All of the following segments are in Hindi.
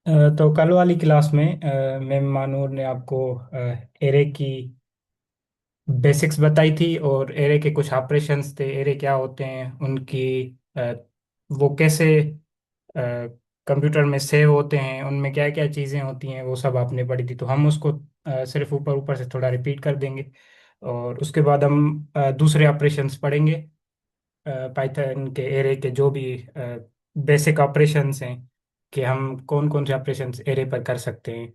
तो कल वाली क्लास में मैम मानूर ने आपको एरे की बेसिक्स बताई थी और एरे के कुछ ऑपरेशंस थे। एरे क्या होते हैं, उनकी अ, वो कैसे कंप्यूटर में सेव होते हैं, उनमें क्या क्या चीज़ें होती हैं, वो सब आपने पढ़ी थी। तो हम उसको सिर्फ ऊपर ऊपर से थोड़ा रिपीट कर देंगे और उसके बाद हम दूसरे ऑपरेशंस पढ़ेंगे। पाइथन के एरे के जो भी बेसिक ऑपरेशंस हैं कि हम कौन कौन से ऑपरेशंस एरे पर कर सकते हैं।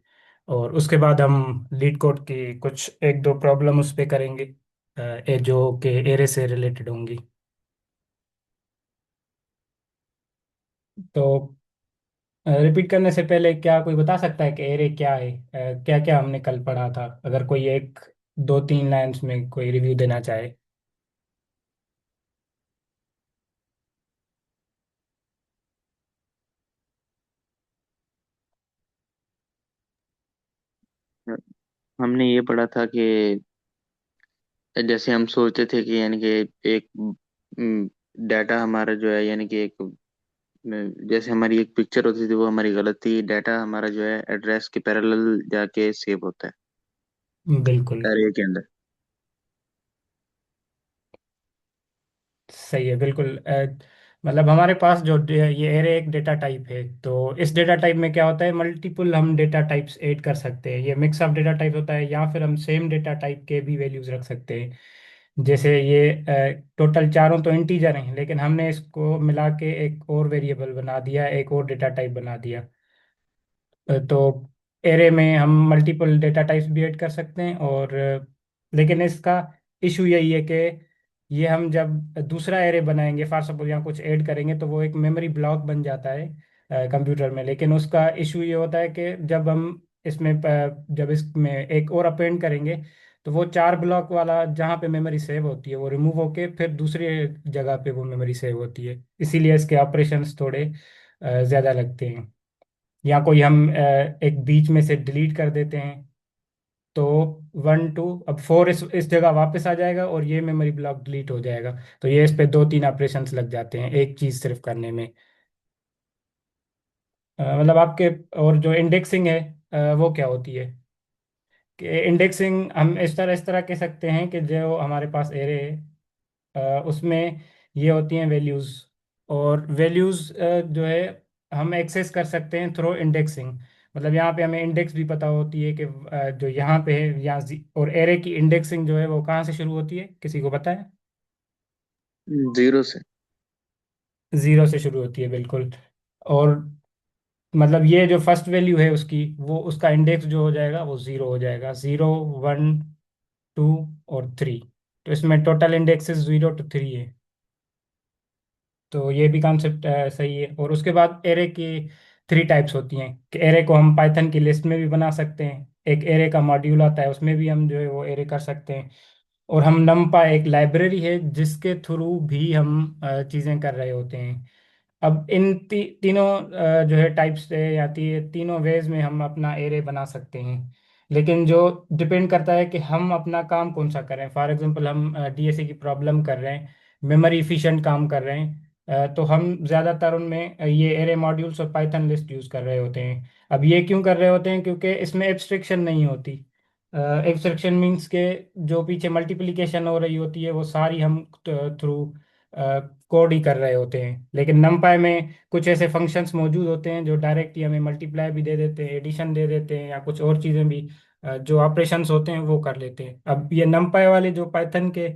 और उसके बाद हम लीड कोड की कुछ एक दो प्रॉब्लम उस पे करेंगे जो कि एरे से रिलेटेड होंगी। तो रिपीट करने से पहले क्या कोई बता सकता है कि एरे क्या है, क्या क्या हमने कल पढ़ा था? अगर कोई एक दो तीन लाइंस में कोई रिव्यू देना चाहे। हमने ये पढ़ा था कि जैसे हम सोचते थे कि यानी कि एक डाटा हमारा जो है यानी कि जैसे हमारी एक पिक्चर होती थी वो हमारी गलत थी। डाटा हमारा जो है एड्रेस के पैरेलल जाके सेव होता है बिल्कुल एरे के अंदर। सही है, बिल्कुल। मतलब हमारे पास जो ये एरे एक डेटा टाइप है, तो इस डेटा टाइप में क्या होता है, मल्टीपल हम डेटा टाइप्स ऐड कर सकते हैं। ये मिक्स ऑफ डेटा टाइप होता है, या फिर हम सेम डेटा टाइप के भी वैल्यूज रख सकते हैं। जैसे ये टोटल चारों तो इंटीजर हैं, लेकिन हमने इसको मिला के एक और वेरिएबल बना दिया, एक और डेटा टाइप बना दिया। तो एरे में हम मल्टीपल डेटा टाइप्स भी ऐड कर सकते हैं। और लेकिन इसका इशू यही है कि ये हम जब दूसरा एरे बनाएंगे, फॉर सपोज यहाँ कुछ ऐड करेंगे, तो वो एक मेमोरी ब्लॉक बन जाता है कंप्यूटर में। लेकिन उसका इशू ये होता है कि जब हम इसमें जब इसमें एक और अपेंड करेंगे, तो वो चार ब्लॉक वाला जहाँ पे मेमोरी सेव होती है वो रिमूव होके फिर दूसरी जगह पे वो मेमोरी सेव होती है। इसीलिए इसके ऑपरेशंस थोड़े ज़्यादा लगते हैं। या कोई हम एक बीच में से डिलीट कर देते हैं, तो वन टू अब फोर इस जगह वापस आ जाएगा और ये मेमोरी ब्लॉक डिलीट हो जाएगा। तो ये इस पे दो तीन ऑपरेशंस लग जाते हैं एक चीज सिर्फ करने में। मतलब आपके और जो इंडेक्सिंग है वो क्या होती है? कि इंडेक्सिंग हम इस तरह कह सकते हैं कि जो हमारे पास एरे है उसमें ये होती हैं वैल्यूज। और वैल्यूज जो है हम एक्सेस कर सकते हैं थ्रू इंडेक्सिंग। मतलब यहाँ पे हमें इंडेक्स भी पता होती है कि जो यहाँ पे है यहाँ और एरे की इंडेक्सिंग जो है वो कहाँ से शुरू होती है, किसी को पता है? जीरो से। जीरो से शुरू होती है, बिल्कुल। और मतलब ये जो फर्स्ट वैल्यू है उसकी, वो उसका इंडेक्स जो हो जाएगा वो जीरो हो जाएगा। जीरो, वन, टू और थ्री। तो इसमें total indexes zero two three है। तो ये भी कॉन्सेप्ट सही है। और उसके बाद एरे की थ्री टाइप्स होती हैं कि एरे को हम पाइथन की लिस्ट में भी बना सकते हैं। एक एरे का मॉड्यूल आता है, उसमें भी हम जो है वो एरे कर सकते हैं। और हम नमपा एक लाइब्रेरी है जिसके थ्रू भी हम चीज़ें कर रहे होते हैं। अब इन तीनों जो है टाइप्स से आती है, तीनों वेज में हम अपना एरे बना सकते हैं। लेकिन जो डिपेंड करता है कि हम अपना काम कौन सा करें। फॉर एग्जांपल हम डीएसए की प्रॉब्लम कर रहे हैं, मेमोरी इफिशिएंट काम कर रहे हैं, तो हम ज़्यादातर उनमें ये एरे मॉड्यूल्स और पाइथन लिस्ट यूज़ कर रहे होते हैं। अब ये क्यों कर रहे होते हैं? क्योंकि इसमें एब्स्ट्रैक्शन नहीं होती। एब्स्ट्रैक्शन मीन्स के जो पीछे मल्टीप्लिकेशन हो रही होती है वो सारी हम थ्रू कोड ही कर रहे होते हैं। लेकिन नमपाई में कुछ ऐसे फंक्शंस मौजूद होते हैं जो डायरेक्टली हमें मल्टीप्लाई भी दे देते हैं, एडिशन दे देते हैं, या कुछ और चीज़ें भी जो ऑपरेशंस होते हैं वो कर लेते हैं। अब ये नमपाई वाले जो पाइथन के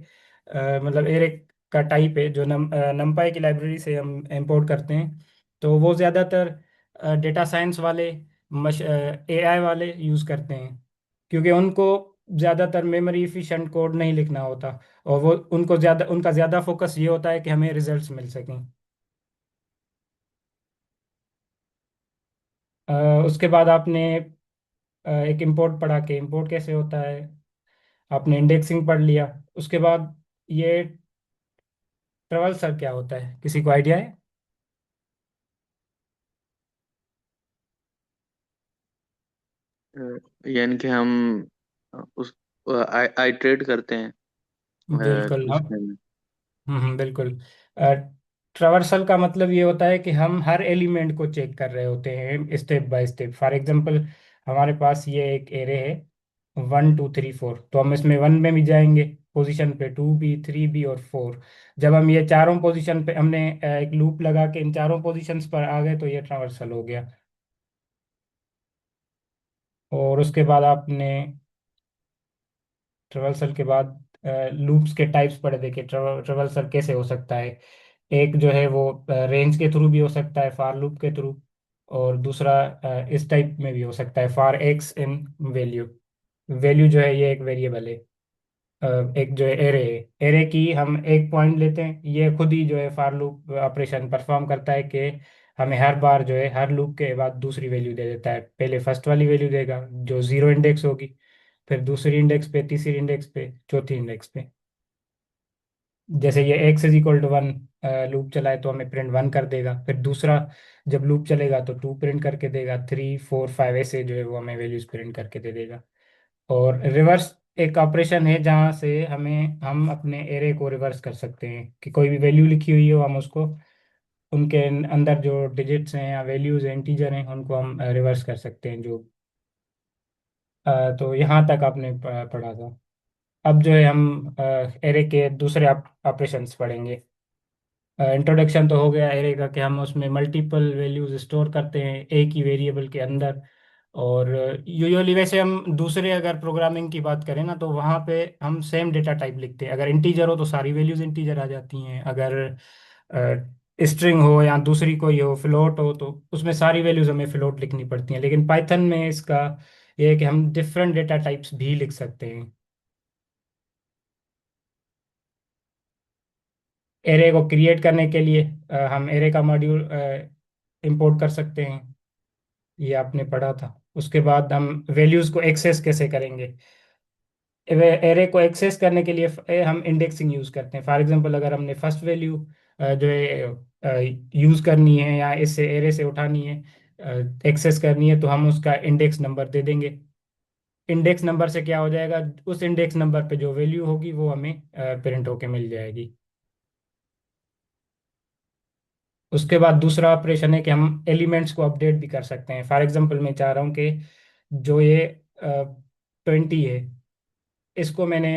मतलब एरे का टाइप है, जो नमपाई की लाइब्रेरी से हम इंपोर्ट करते हैं, तो वो ज़्यादातर डेटा साइंस वाले, एआई वाले यूज़ करते हैं। क्योंकि उनको ज़्यादातर मेमोरी इफिशिएंट कोड नहीं लिखना होता, और वो उनका ज़्यादा फोकस ये होता है कि हमें रिजल्ट्स मिल सकें। अ, उसके बाद आपने एक इंपोर्ट पढ़ा के इंपोर्ट कैसे होता है, आपने इंडेक्सिंग पढ़ लिया। उसके बाद ये ट्रेवल्सर क्या होता है, किसी को आइडिया है? यानी कि हम उस आइटरेट करते हैं बिल्कुल हम उसमें। बिल्कुल। ट्रावर्सल का मतलब ये होता है कि हम हर एलिमेंट को चेक कर रहे होते हैं step by step. For example हमारे पास ये एक एरे है 1 2 3 4, तो हम इसमें 1 में भी जाएंगे पोजीशन पे, 2 भी 3 भी और 4। जब हम ये चारों पोजीशन पे हमने एक लूप लगा के इन चारों पोजीशंस पर आ गए तो ये ट्रावर्सल हो गया। और उसके बाद आपने ट्रावर्सल के बाद लूप्स के टाइप्स पढ़े देखे, ट्रावर्सल कैसे हो सकता है। एक जो है वो रेंज के थ्रू भी हो सकता है, फार लूप के थ्रू। और दूसरा इस टाइप में भी हो सकता है, for x in value. Value जो है ये एक वेरिएबल है, एक जो है एरे है। एरे की हम एक पॉइंट लेते हैं, ये खुद ही जो है फॉर लूप ऑपरेशन परफॉर्म करता है कि हमें हर बार जो है हर लूप के बाद दूसरी वैल्यू दे देता है। पहले फर्स्ट वाली वैल्यू देगा जो जीरो इंडेक्स होगी, फिर दूसरी इंडेक्स पे, तीसरी इंडेक्स पे, चौथी इंडेक्स पे। जैसे ये x is equal to 1 loop चलाए तो हमें प्रिंट 1 कर देगा। फिर दूसरा जब लूप चलेगा तो 2 प्रिंट करके देगा, 3 4 5 ऐसे जो है वो हमें वैल्यूज प्रिंट करके दे देगा। और रिवर्स एक ऑपरेशन है जहाँ से हम अपने एरे को रिवर्स कर सकते हैं कि कोई भी वैल्यू लिखी हुई हो हम उसको, उनके अंदर जो डिजिट्स हैं या वैल्यूज हैं, इंटीजर हैं, उनको हम रिवर्स कर सकते हैं जो तो यहाँ तक आपने पढ़ा था। अब जो है हम एरे के दूसरे ऑपरेशंस पढ़ेंगे। इंट्रोडक्शन तो हो गया एरे का कि हम उसमें मल्टीपल वैल्यूज स्टोर करते हैं एक ही वेरिएबल के अंदर। और यूजुअली वैसे हम दूसरे अगर प्रोग्रामिंग की बात करें ना तो वहाँ पे हम सेम डेटा टाइप लिखते हैं। अगर इंटीजर हो तो सारी वैल्यूज इंटीजर आ जाती हैं, अगर स्ट्रिंग हो या दूसरी कोई हो, फ्लोट हो, तो उसमें सारी वैल्यूज हमें फ्लोट लिखनी पड़ती हैं। लेकिन पाइथन में इसका ये है कि हम डिफरेंट डेटा टाइप्स भी लिख सकते हैं। एरे को क्रिएट करने के लिए हम एरे का मॉड्यूल इंपोर्ट कर सकते हैं, ये आपने पढ़ा था। उसके बाद हम वैल्यूज को एक्सेस कैसे करेंगे। एरे को एक्सेस करने के लिए हम इंडेक्सिंग यूज करते हैं। फॉर एग्जांपल अगर हमने फर्स्ट वैल्यू जो है यूज करनी है या इससे एरे से उठानी है, एक्सेस करनी है, तो हम उसका इंडेक्स नंबर दे देंगे। इंडेक्स नंबर से क्या हो जाएगा, उस इंडेक्स नंबर पे जो वैल्यू होगी वो हमें प्रिंट होके मिल जाएगी। उसके बाद दूसरा ऑपरेशन है कि हम एलिमेंट्स को अपडेट भी कर सकते हैं। फॉर एग्जांपल मैं चाह रहा हूँ कि जो ये 20 है, इसको मैंने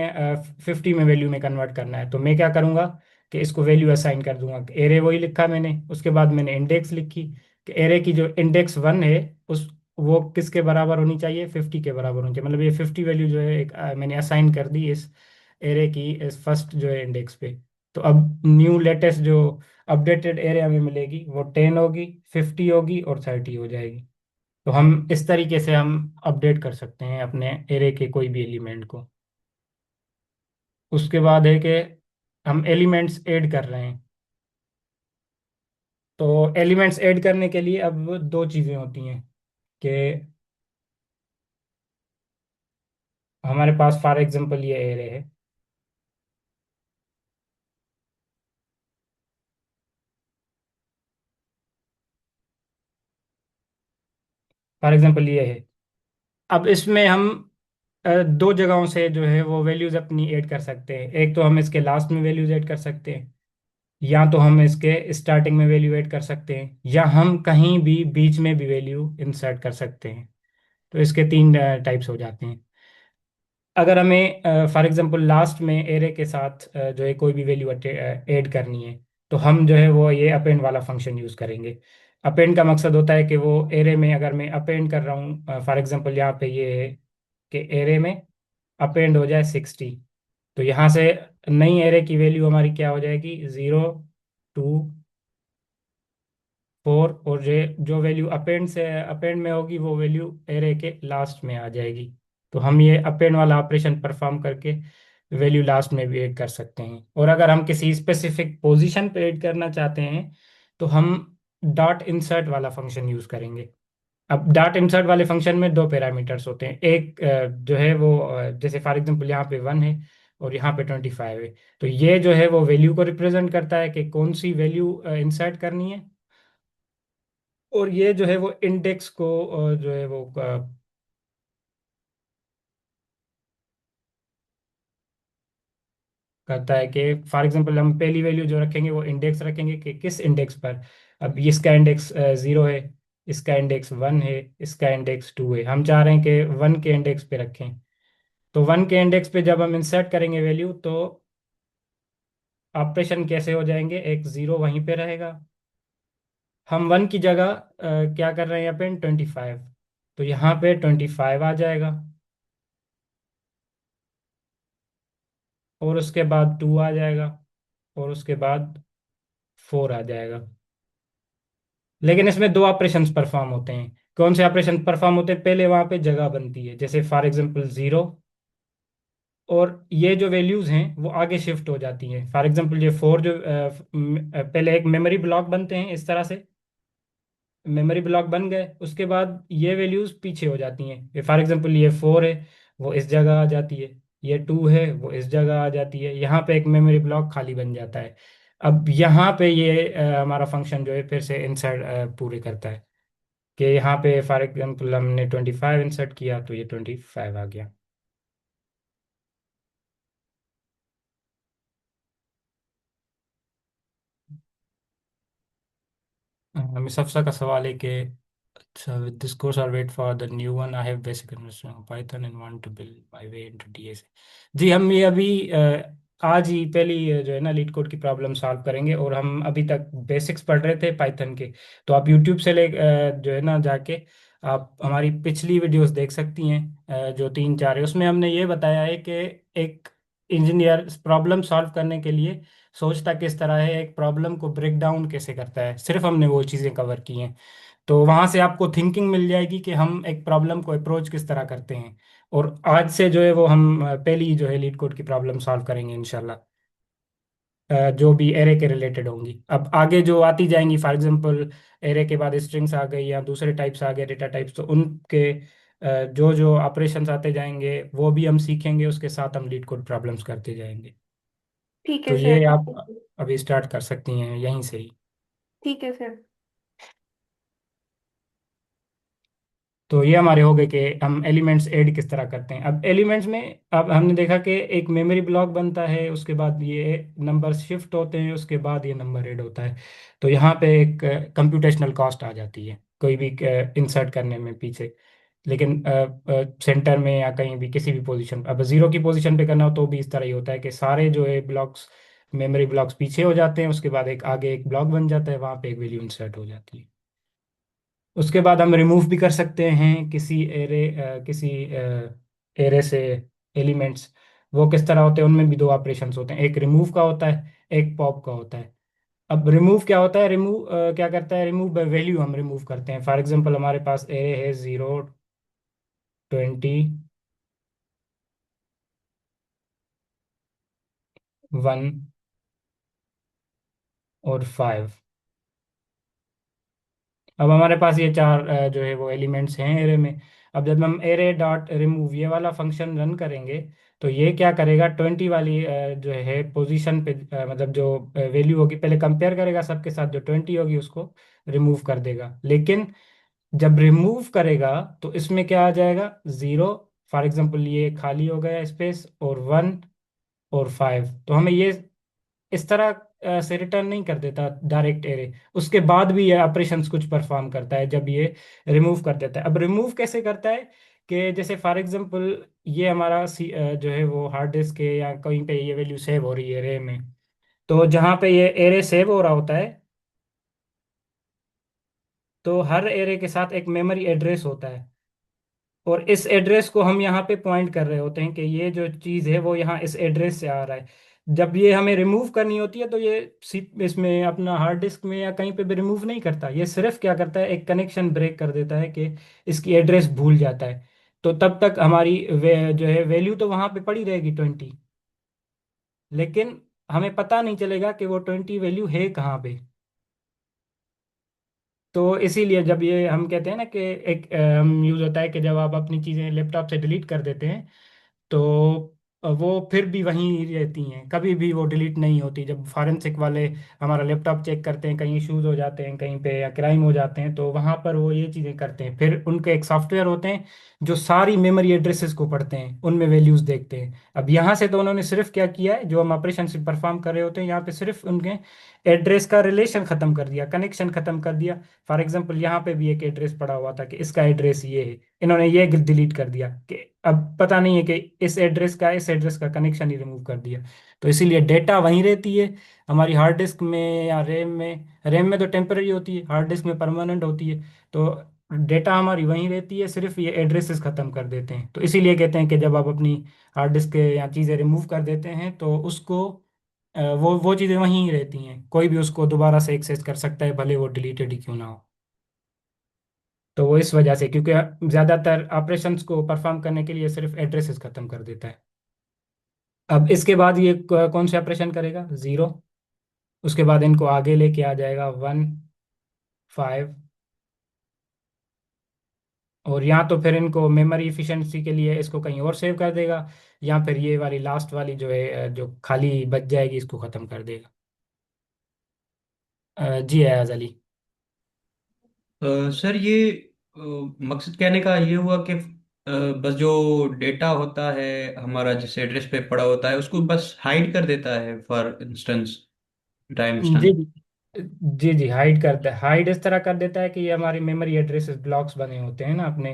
50 में वैल्यू में कन्वर्ट करना है, तो मैं क्या करूँगा कि इसको वैल्यू असाइन कर दूंगा। एरे वही लिखा मैंने, उसके बाद मैंने इंडेक्स लिखी कि एरे की जो इंडेक्स 1 है उस वो किसके बराबर होनी चाहिए, 50 के बराबर होनी चाहिए। मतलब ये 50 वैल्यू जो है एक मैंने असाइन कर दी इस एरे की इस फर्स्ट जो है इंडेक्स पे। तो अब न्यू लेटेस्ट जो अपडेटेड एरे हमें मिलेगी वो 10 होगी, 50 होगी और 30 हो जाएगी। तो हम इस तरीके से हम अपडेट कर सकते हैं अपने एरे के कोई भी एलिमेंट को। उसके बाद है कि हम एलिमेंट्स ऐड कर रहे हैं। तो एलिमेंट्स ऐड करने के लिए अब दो चीज़ें होती हैं कि हमारे पास फॉर एग्जांपल ये एरे है। फॉर एग्जांपल ये है। अब इसमें हम दो जगहों से जो है वो वैल्यूज अपनी ऐड कर सकते हैं। एक तो हम इसके लास्ट में वैल्यूज ऐड कर सकते हैं, या तो हम इसके स्टार्टिंग में वैल्यू ऐड कर सकते हैं, या हम कहीं भी बीच में भी वैल्यू इंसर्ट कर सकते हैं। तो इसके तीन टाइप्स हो जाते हैं। अगर हमें फॉर एग्जांपल लास्ट में एरे के साथ जो है कोई भी वैल्यू ऐड करनी है, तो हम जो है वो ये अपेंड वाला फंक्शन यूज़ करेंगे। अपेंड का मकसद होता है कि वो एरे में अगर मैं अपेंड कर रहा हूँ, फॉर एग्जांपल यहाँ पे ये है कि एरे में अपेंड हो जाए 60, तो यहाँ से नई एरे की वैल्यू हमारी क्या हो जाएगी, 0 2 4। और जो वैल्यू अपेंड में होगी वो वैल्यू एरे के लास्ट में आ जाएगी। तो हम ये अपेंड वाला ऑपरेशन परफॉर्म करके वैल्यू लास्ट में भी ऐड कर सकते हैं। और अगर हम किसी स्पेसिफिक पोजीशन पे ऐड करना चाहते हैं तो हम डॉट इंसर्ट वाला फंक्शन यूज करेंगे। अब डॉट इंसर्ट वाले फंक्शन में दो पैरामीटर्स होते हैं। एक जो है वो जैसे फॉर एग्जांपल यहाँ पे 1 है और यहाँ पे 25 है, तो ये जो है वो वैल्यू को रिप्रेजेंट करता है कि कौन सी वैल्यू इंसर्ट करनी है। और ये जो है वो इंडेक्स को जो है वो करता है कि फॉर एग्जांपल हम पहली वैल्यू जो रखेंगे वो इंडेक्स रखेंगे कि किस इंडेक्स पर। अब इसका इंडेक्स 0 है, इसका इंडेक्स 1 है, इसका इंडेक्स 2 है, हम चाह रहे हैं कि 1 के इंडेक्स पे रखें। तो 1 के इंडेक्स पे जब हम इंसर्ट करेंगे वैल्यू, तो ऑपरेशन कैसे हो जाएंगे, एक जीरो वहीं पे रहेगा। हम 1 की जगह क्या कर रहे हैं यहाँ पे, 25, तो यहाँ पे 25 आ जाएगा। और उसके बाद 2 आ जाएगा। और उसके बाद 4 आ जाएगा। लेकिन इसमें दो ऑपरेशंस परफॉर्म होते हैं। कौन से ऑपरेशन परफॉर्म होते हैं, पहले वहां पे जगह बनती है, जैसे फॉर एग्जांपल 0। और ये जो वैल्यूज हैं वो आगे शिफ्ट हो जाती हैं। फॉर एग्जांपल ये 4 जो पहले एक मेमोरी ब्लॉक बनते हैं इस तरह से, मेमोरी ब्लॉक बन गए, उसके बाद ये वैल्यूज पीछे हो जाती हैं। फॉर एग्जांपल ये 4 है, वो इस जगह आ जाती है। ये 2 है, वो इस जगह आ जाती है। यहाँ पे एक मेमोरी ब्लॉक खाली बन जाता है। अब यहाँ पे ये हमारा फंक्शन जो है फिर से इंसर्ट पूरे करता है कि यहाँ पे फॉर एग्जांपल हमने 25 इंसर्ट किया तो ये 25 आ गया। हमें सबसे का सवाल है कि अच्छा, with this course I'll wait for the new one. I have basic understanding of Python and want to build my way into DSA। जी हम ये अभी आज ही पहली जो है ना लीड कोड की प्रॉब्लम सॉल्व करेंगे। और हम अभी तक बेसिक्स पढ़ रहे थे पाइथन के। तो आप यूट्यूब से जो है ना जाके आप हमारी पिछली वीडियोस देख सकती हैं, जो 3 4 है। उसमें हमने ये बताया है कि एक इंजीनियर प्रॉब्लम सॉल्व करने के लिए सोचता किस तरह है, एक प्रॉब्लम को ब्रेक डाउन कैसे करता है, सिर्फ हमने वो चीज़ें कवर की हैं। तो वहां से आपको थिंकिंग मिल जाएगी कि हम एक प्रॉब्लम को अप्रोच किस तरह करते हैं। और आज से जो है वो हम पहली जो है लीड कोड की प्रॉब्लम सॉल्व करेंगे इंशाल्लाह, जो भी एरे के रिलेटेड होंगी। अब आगे जो आती जाएंगी, फॉर एग्जांपल एरे के बाद स्ट्रिंग्स आ गई या दूसरे टाइप्स आ गए, डेटा टाइप्स, तो उनके जो जो ऑपरेशंस आते जाएंगे वो भी हम सीखेंगे, उसके साथ हम लीड कोड प्रॉब्लम्स करते जाएंगे। ठीक है तो सर। ये आप अभी स्टार्ट कर सकती हैं यहीं से ही। ठीक है सर। तो ये हमारे हो गए कि हम एलिमेंट्स ऐड किस तरह करते हैं। अब एलिमेंट्स में अब हमने देखा कि एक मेमोरी ब्लॉक बनता है, उसके बाद ये नंबर शिफ्ट होते हैं, उसके बाद ये नंबर ऐड होता है। तो यहाँ पे एक कंप्यूटेशनल कॉस्ट आ जाती है कोई भी इंसर्ट करने में पीछे। लेकिन सेंटर में या कहीं भी किसी भी पोजीशन, अब जीरो की पोजीशन पे करना हो तो भी इस तरह ही होता है कि सारे जो है ब्लॉक्स, मेमोरी ब्लॉक्स पीछे हो जाते हैं, उसके बाद एक आगे एक ब्लॉक बन जाता है, वहाँ पे एक वैल्यू इंसर्ट हो जाती है। उसके बाद हम रिमूव भी कर सकते हैं किसी एरे से एलिमेंट्स। वो किस तरह होते हैं, उनमें भी दो ऑपरेशंस होते हैं, एक रिमूव का होता है, एक पॉप का होता है। अब रिमूव क्या होता है, रिमूव क्या करता है, रिमूव वैल्यू हम रिमूव करते हैं। फॉर एग्जांपल हमारे पास एरे है 0, 20, 1 और 5। अब हमारे पास ये चार जो है वो एलिमेंट्स हैं एरे में। अब जब हम एरे डॉट रिमूव ये वाला फंक्शन रन करेंगे, तो ये क्या करेगा, 20 वाली जो है पोजीशन पे मतलब जो वैल्यू होगी पहले कंपेयर करेगा सबके साथ, जो 20 होगी उसको रिमूव कर देगा। लेकिन जब रिमूव करेगा तो इसमें क्या आ जाएगा, 0, फॉर एग्जांपल ये खाली हो गया स्पेस, और 1 और 5। तो हमें ये इस तरह से रिटर्न नहीं कर देता डायरेक्ट एरे। उसके बाद भी ये ऑपरेशंस कुछ परफॉर्म करता है जब ये रिमूव कर देता है। अब रिमूव कैसे करता है, कि जैसे फॉर एग्जांपल ये हमारा जो है वो हार्ड डिस्क है या कहीं पे ये वैल्यू सेव हो रही है एरे में। तो जहाँ पे ये एरे सेव हो रहा होता है, तो हर एरे के साथ एक मेमोरी एड्रेस होता है। और इस एड्रेस को हम यहाँ पे पॉइंट कर रहे होते हैं कि ये जो चीज़ है वो यहाँ इस एड्रेस से आ रहा है। जब ये हमें रिमूव करनी होती है तो ये इसमें अपना हार्ड डिस्क में या कहीं पे भी रिमूव नहीं करता, ये सिर्फ क्या करता है, एक कनेक्शन ब्रेक कर देता है कि इसकी एड्रेस भूल जाता है। तो तब तक हमारी जो है वैल्यू तो वहाँ पे पड़ी रहेगी 20, लेकिन हमें पता नहीं चलेगा कि वो 20 वैल्यू है कहाँ पे। तो इसीलिए जब ये हम कहते हैं ना कि एक हम यूज होता है कि जब आप अपनी चीज़ें लैपटॉप से डिलीट कर देते हैं, तो वो फिर भी वहीं रहती हैं, कभी भी वो डिलीट नहीं होती। जब फॉरेंसिक वाले हमारा लैपटॉप चेक करते हैं, कहीं इश्यूज हो जाते हैं कहीं पे या क्राइम हो जाते हैं, तो वहां पर वो ये चीजें करते हैं। फिर उनके एक सॉफ्टवेयर होते हैं जो सारी मेमोरी एड्रेसेस को पढ़ते हैं, उनमें वैल्यूज देखते हैं। अब यहाँ से तो उन्होंने सिर्फ क्या किया है, जो हम ऑपरेशन परफॉर्म कर रहे होते हैं यहाँ पे, सिर्फ उनके एड्रेस का रिलेशन खत्म कर दिया, कनेक्शन खत्म कर दिया। फॉर एग्जाम्पल यहाँ पे भी एक एड्रेस पड़ा हुआ था कि इसका एड्रेस ये है, इन्होंने ये डिलीट कर दिया कि अब पता नहीं है कि इस एड्रेस का इस एड्रेस का कनेक्शन ही रिमूव कर दिया। तो इसीलिए डेटा वहीं रहती है हमारी हार्ड डिस्क में या रैम में। रैम में तो टेम्पररी होती है, हार्ड डिस्क में परमानेंट होती है। तो डेटा हमारी वहीं रहती है, सिर्फ ये एड्रेसेस खत्म कर देते हैं। तो इसीलिए कहते हैं कि जब आप अपनी हार्ड डिस्क के या चीज़ें रिमूव कर देते हैं तो उसको वो चीज़ें वहीं रहती हैं, कोई भी उसको दोबारा से एक्सेस कर सकता है, भले वो डिलीटेड ही क्यों ना हो। तो वो इस वजह से, क्योंकि ज़्यादातर ऑपरेशंस को परफॉर्म करने के लिए सिर्फ एड्रेसेस खत्म कर देता है। अब इसके बाद ये कौन से ऑपरेशन करेगा, जीरो। उसके बाद इनको आगे लेके आ जाएगा वन, फाइव। और या तो फिर इनको मेमोरी इफिशिएंसी के लिए इसको कहीं और सेव कर देगा, या फिर ये वाली लास्ट वाली जो है जो खाली बच जाएगी इसको खत्म कर देगा। जी अयाज अली। सर ये अ, मकसद कहने का ये हुआ कि बस जो डेटा होता है हमारा जिस एड्रेस पे पड़ा होता है उसको बस हाइड कर देता है फॉर इंस्टेंस टाइम जी इंस्टेंस। जी जी, हाइड करता है, हाइड इस तरह कर देता है कि ये हमारी मेमोरी एड्रेसेस ब्लॉक्स बने होते हैं ना अपने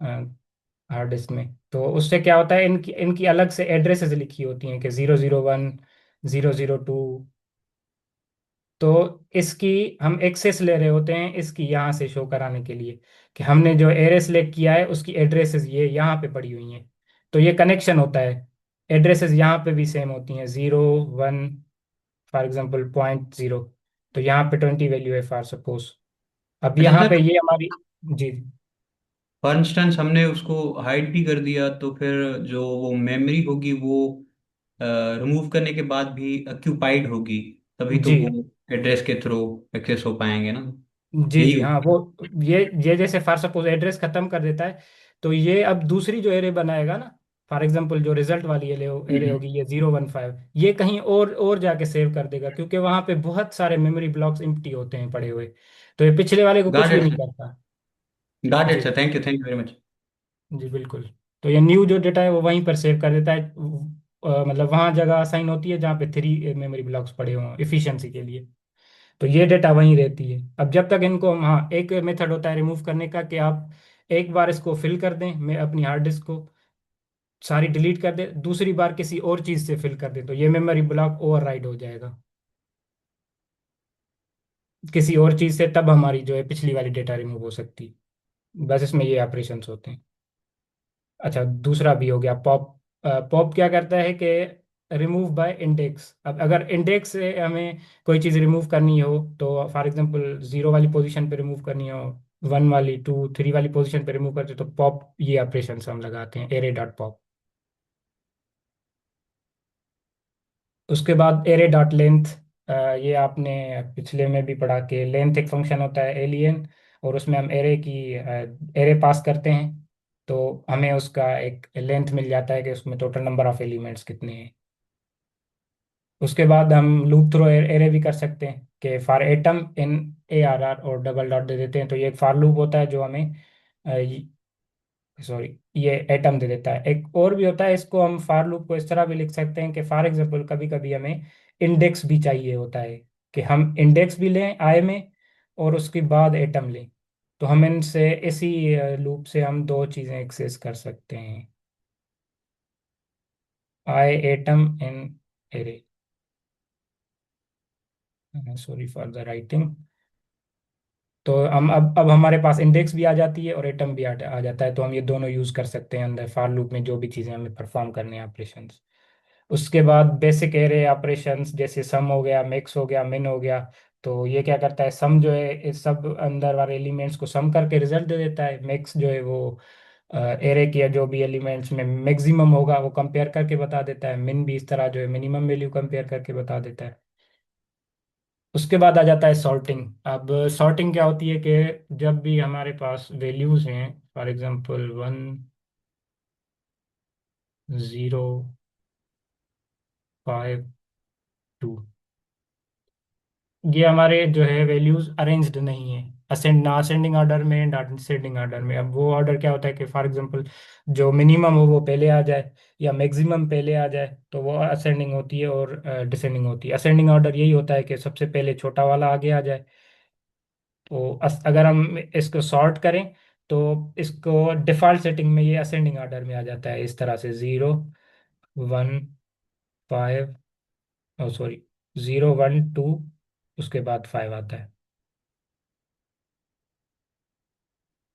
हार्ड डिस्क में। तो उससे क्या होता है, इनकी इनकी अलग से एड्रेसेस लिखी होती हैं कि 001, 002। तो इसकी हम एक्सेस ले रहे होते हैं इसकी यहाँ से शो कराने के लिए कि हमने जो एरे सेलेक्ट किया है उसकी एड्रेसेस ये यहाँ पे पड़ी हुई हैं। तो ये कनेक्शन होता है, एड्रेसेस यहाँ पे भी सेम होती हैं, 0 1, फॉर एग्जांपल 0.0। तो यहाँ पे 20 वैल्यू है फॉर सपोज। अब अच्छा यहाँ सर, पे ये हमारी। जी फॉर इंस्टेंस हमने उसको हाइड भी कर दिया तो फिर जो वो मेमोरी होगी वो रिमूव करने के बाद भी ऑक्यूपाइड होगी, तभी तो जी वो एड्रेस के थ्रू एक्सेस हो पाएंगे ना। जी यही जी हाँ, होगा। वो ये जैसे फॉर सपोज एड्रेस खत्म कर देता है, तो ये अब दूसरी जो एरे बनाएगा ना, फॉर एग्जांपल जो रिजल्ट वाली एरे एरे हम्म। होगी ये 0 1 5, ये कहीं और जाके सेव कर देगा, क्योंकि वहां पे बहुत सारे मेमोरी ब्लॉक्स एम्प्टी होते हैं पड़े हुए। तो ये पिछले वाले को कुछ गॉट भी इट नहीं सर, करता। गॉट इट जी sir, thank you very much. जी बिल्कुल। तो ये न्यू जो डेटा है वो वहीं पर सेव कर देता है, मतलब वहां जगह असाइन होती है जहाँ पे 3 मेमोरी ब्लॉक्स पड़े हों इफिशियंसी के लिए। तो ये डेटा वहीं रहती है। अब जब तक इनको हम, हाँ एक मेथड होता है रिमूव करने का कि आप एक बार इसको फिल कर दें, मैं अपनी हार्ड डिस्क को सारी डिलीट कर दें, दूसरी बार किसी और चीज़ से फिल कर दें, तो ये मेमोरी ब्लॉक ओवरराइड हो जाएगा किसी और चीज़ से, तब हमारी जो है पिछली वाली डेटा रिमूव हो सकती है। बस इसमें ये ऑपरेशंस होते हैं। अच्छा, दूसरा भी हो गया पॉप। पॉप क्या करता है कि रिमूव बाय इंडेक्स। अब अगर इंडेक्स से हमें कोई चीज़ रिमूव करनी हो, तो फॉर एग्जांपल 0 वाली पोजीशन पे रिमूव करनी हो, 1 वाली 2 3 वाली पोजीशन पे रिमूव करते, तो पॉप ये ऑपरेशन हम लगाते हैं, एरे डॉट पॉप। उसके बाद एरे डॉट लेंथ। ये आपने पिछले में भी पढ़ा कि लेंथ एक फंक्शन होता है एलियन, और उसमें हम एरे की एरे पास करते हैं, तो हमें उसका एक लेंथ मिल जाता है कि उसमें टोटल नंबर ऑफ एलिमेंट्स कितने हैं। उसके बाद हम लूप थ्रो एरे भी कर सकते हैं कि फॉर एटम इन ARR, और डबल डॉट दे देते हैं, तो ये एक फॉर लूप होता है जो हमें, सॉरी, ये एटम दे देता है। एक और भी होता है, इसको हम फॉर लूप को इस तरह भी लिख सकते हैं कि फॉर एग्जांपल कभी कभी हमें इंडेक्स भी चाहिए होता है, कि हम इंडेक्स भी लें आई में और उसके बाद एटम लें। तो हम इनसे इसी लूप से हम दो चीज़ें एक्सेस कर सकते हैं, I item in array. Sorry for the writing. तो हम अब हमारे पास इंडेक्स भी आ जाती है और एटम भी आ जाता है, तो हम ये दोनों यूज कर सकते हैं अंदर फॉर लूप में जो भी चीज़ें हमें परफॉर्म करने हैं ऑपरेशंस। उसके बाद बेसिक एरे ऑपरेशंस जैसे सम हो गया, मैक्स हो गया, मिन हो गया। तो ये क्या करता है, सम जो है इस सब अंदर वाले एलिमेंट्स को सम करके रिजल्ट दे देता है। मैक्स जो है वो एरे के जो भी एलिमेंट्स में मैक्सिमम होगा वो कंपेयर करके बता देता है। मिन भी इस तरह जो है मिनिमम वैल्यू कंपेयर करके बता देता है। उसके बाद आ जाता है सॉर्टिंग। अब सॉर्टिंग क्या होती है कि जब भी हमारे पास वैल्यूज हैं, फॉर एग्जांपल 1 0 5 2। ये हमारे जो है वैल्यूज अरेंज्ड नहीं है, असेंड ना असेंडिंग ऑर्डर में ना डिसेंडिंग ऑर्डर में। अब वो ऑर्डर क्या होता है कि फॉर एग्जांपल जो मिनिमम हो वो पहले आ जाए या मैक्सिमम पहले आ जाए, तो वो असेंडिंग होती है, और डिसेंडिंग होती है। असेंडिंग ऑर्डर यही होता है कि सबसे पहले छोटा वाला आगे आ जाए। तो अगर हम इसको सॉर्ट करें तो इसको डिफॉल्ट सेटिंग में ये असेंडिंग ऑर्डर में आ जाता है, इस तरह से 0 1 5, ओ सॉरी, 0 1 2, उसके बाद 5 आता है।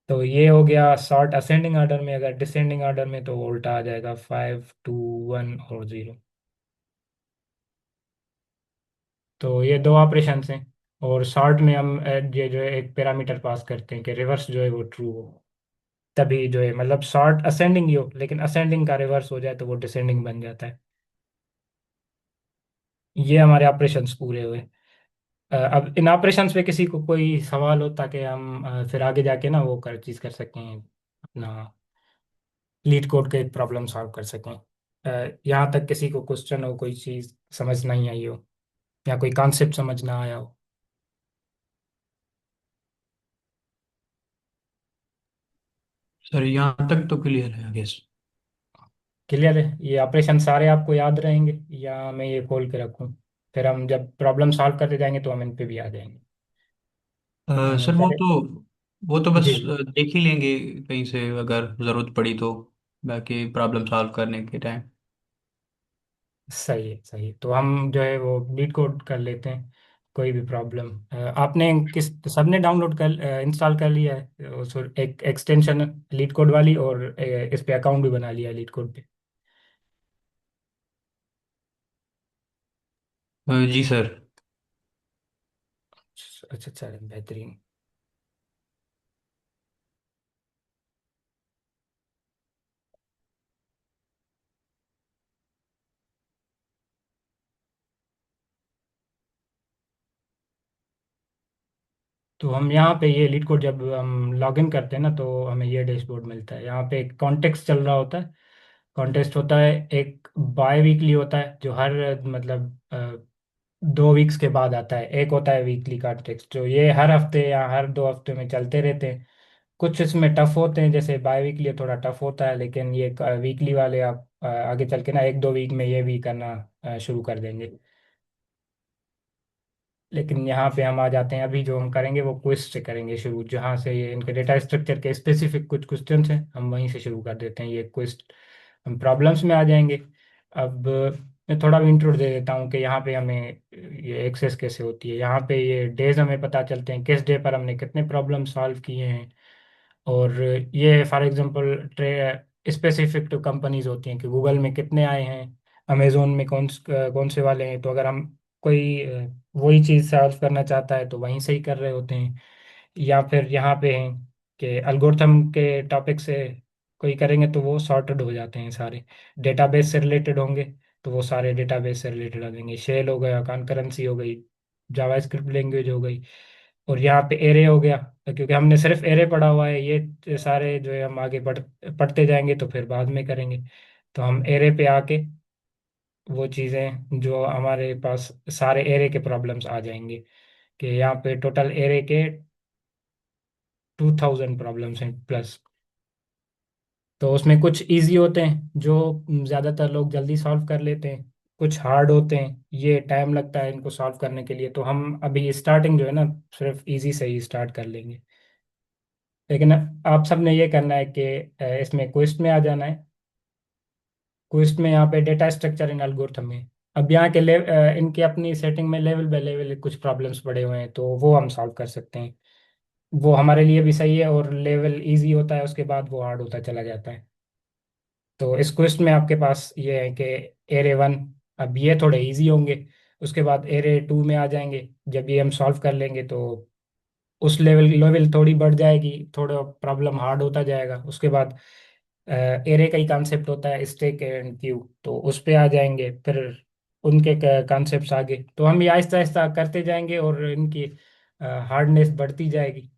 तो ये हो गया सॉर्ट असेंडिंग ऑर्डर में। अगर डिसेंडिंग ऑर्डर में तो वो उल्टा आ जाएगा, 5 2 1 और 0। तो ये दो ऑपरेशन हैं। और सॉर्ट में हम ये जो है एक पैरामीटर पास करते हैं कि रिवर्स जो है वो ट्रू हो, तभी जो है मतलब सॉर्ट असेंडिंग ही हो, लेकिन असेंडिंग का रिवर्स हो जाए तो वो डिसेंडिंग बन जाता है। ये हमारे ऑपरेशंस पूरे हुए। अब इन ऑपरेशंस पे किसी को कोई सवाल होता कि हम फिर आगे जाके ना वो कर चीज़ कर सकें, अपना लीड कोड के प्रॉब्लम सॉल्व कर सकें। यहाँ तक किसी को क्वेश्चन हो, कोई चीज़ समझ नहीं आई हो, या कोई कॉन्सेप्ट समझ ना आया हो। सर यहाँ तक तो क्लियर है आई गेस। क्लियर है? ये ऑपरेशन सारे आपको याद रहेंगे, या मैं ये खोल के रखूँ? फिर हम जब प्रॉब्लम सॉल्व करते जाएंगे तो हम इन पे भी आ जाएंगे। सर पहले वो तो बस जी, देख ही लेंगे कहीं से अगर ज़रूरत पड़ी तो, बाकी प्रॉब्लम सॉल्व करने के टाइम। सही है सही है। तो हम जो है वो लीड कोड कर लेते हैं। कोई भी प्रॉब्लम आपने किस सबने डाउनलोड कर इंस्टॉल कर लिया है एक एक्सटेंशन लीड कोड वाली, और इस पे अकाउंट भी बना लिया लीड कोड पे? जी सर। अच्छा अच्छा, बेहतरीन। तो हम यहाँ पे ये लीड कोड जब हम लॉगिन करते हैं ना, तो हमें ये डैशबोर्ड मिलता है। यहाँ पे एक कॉन्टेक्स्ट चल रहा होता है। कॉन्टेस्ट होता है एक बाय वीकली होता है जो हर मतलब 2 वीक्स के बाद आता है। एक होता है वीकली कॉन्टेक्स्ट जो ये हर हफ्ते या हर 2 हफ्ते में चलते रहते हैं। कुछ इसमें टफ होते हैं, जैसे बाय वीकली थोड़ा टफ होता है, लेकिन ये वीकली वाले आप आगे चल के ना 1 2 वीक में ये भी करना शुरू कर देंगे। लेकिन यहाँ पे हम आ जाते हैं, अभी जो हम करेंगे वो क्विज से करेंगे शुरू, जहाँ से ये इनके डेटा स्ट्रक्चर के स्पेसिफिक कुछ क्वेश्चंस हैं, हम वहीं से शुरू कर देते हैं ये क्विज। हम प्रॉब्लम्स में आ जाएंगे। अब मैं थोड़ा भी इंट्रो दे देता हूँ कि यहाँ पे हमें ये एक्सेस कैसे होती है। यहाँ पे ये डेज हमें पता चलते हैं, किस डे पर हमने कितने प्रॉब्लम सॉल्व किए हैं। और ये for example tray specific to companies होती हैं कि गूगल में कितने आए हैं, अमेजोन में कौन से वाले हैं। तो अगर हम कोई वही चीज़ सॉल्व करना चाहता है तो वहीं से ही कर रहे होते हैं। या फिर यहाँ पे हैं कि एल्गोरिथम के टॉपिक से कोई करेंगे तो वो सॉर्टेड हो जाते हैं सारे। डेटाबेस से रिलेटेड होंगे तो वो सारे डेटाबेस से रिलेटेड आ जाएंगे। शेल हो गया, कॉन्करेंसी हो गई, जावास्क्रिप्ट लैंग्वेज हो गई। और यहाँ पे एरे हो गया, क्योंकि हमने सिर्फ एरे पढ़ा हुआ है। ये सारे जो है हम आगे पढ़ते जाएंगे तो फिर बाद में करेंगे। तो हम एरे पे आके वो चीज़ें जो हमारे पास सारे एरे के प्रॉब्लम्स आ जाएंगे, कि यहाँ पे टोटल एरे के 2000 प्रॉब्लम्स हैं प्लस। तो उसमें कुछ इजी होते हैं जो ज़्यादातर लोग जल्दी सॉल्व कर लेते हैं, कुछ हार्ड होते हैं, ये टाइम लगता है इनको सॉल्व करने के लिए। तो हम अभी स्टार्टिंग जो है ना सिर्फ इजी से ही स्टार्ट कर लेंगे। लेकिन आप सबने ये करना है कि इसमें क्विस्ट में आ जाना है। क्विस्ट में यहाँ पे डेटा स्ट्रक्चर इन एल्गोरिथम में, अब यहाँ के इनके अपनी सेटिंग में लेवल बाय लेवल कुछ प्रॉब्लम्स पड़े हुए हैं, तो वो हम सॉल्व कर सकते हैं। वो हमारे लिए भी सही है, और लेवल इजी होता है उसके बाद वो हार्ड होता चला जाता है। तो इस क्वेस्ट में आपके पास ये है कि एरे 1, अब ये थोड़े इजी होंगे। उसके बाद एरे 2 में आ जाएंगे। जब ये हम सॉल्व कर लेंगे तो उस लेवल लेवल थोड़ी बढ़ जाएगी, थोड़ा प्रॉब्लम हार्ड होता जाएगा। उसके बाद एरे का ही कॉन्सेप्ट होता है स्टैक एंड क्यू, तो उस पे आ जाएंगे फिर उनके कॉन्सेप्ट्स आगे। तो हम ये आहिस्ता आहिस्ता करते जाएंगे और इनकी हार्डनेस बढ़ती जाएगी।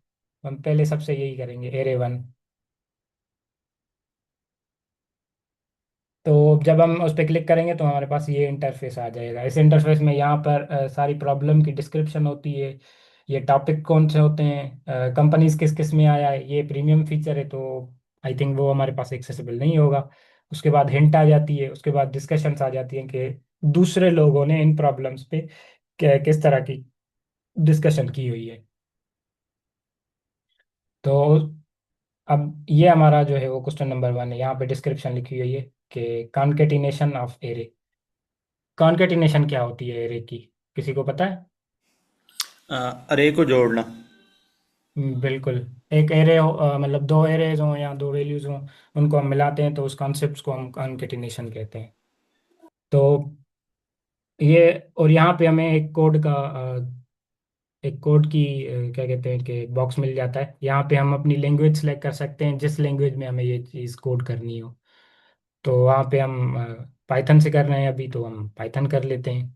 हम पहले सबसे यही करेंगे एरे 1। तो जब हम उस पर क्लिक करेंगे तो हमारे पास ये इंटरफेस आ जाएगा। इस इंटरफेस में यहाँ पर सारी प्रॉब्लम की डिस्क्रिप्शन होती है, ये टॉपिक कौन से होते हैं, कंपनीज किस किस में आया है, ये प्रीमियम फीचर है तो आई थिंक वो हमारे पास एक्सेसिबल नहीं होगा। उसके बाद हिंट आ जाती है, उसके बाद डिस्कशंस आ जाती हैं कि दूसरे लोगों ने इन प्रॉब्लम्स पे किस तरह की डिस्कशन की हुई है। तो अब ये हमारा जो है वो क्वेश्चन नंबर 1 है, यहाँ पे डिस्क्रिप्शन लिखी हुई है कि कॉन्केटिनेशन ऑफ एरे। कॉन्केटिनेशन क्या होती है एरे की, किसी को पता है? अरे को जोड़ना। बिल्कुल। एक एरे हो, मतलब दो एरेज हों या दो वैल्यूज हों, उनको हम मिलाते हैं तो उस कॉन्सेप्ट को हम कॉन्केटिनेशन कहते हैं। तो ये, और यहाँ पे हमें एक कोड की क्या कहते हैं कि बॉक्स मिल जाता है। यहाँ पे हम अपनी लैंग्वेज सेलेक्ट कर सकते हैं, जिस लैंग्वेज में हमें ये चीज़ कोड करनी हो। तो वहाँ पे हम पाइथन से कर रहे हैं अभी, तो हम पाइथन कर लेते हैं।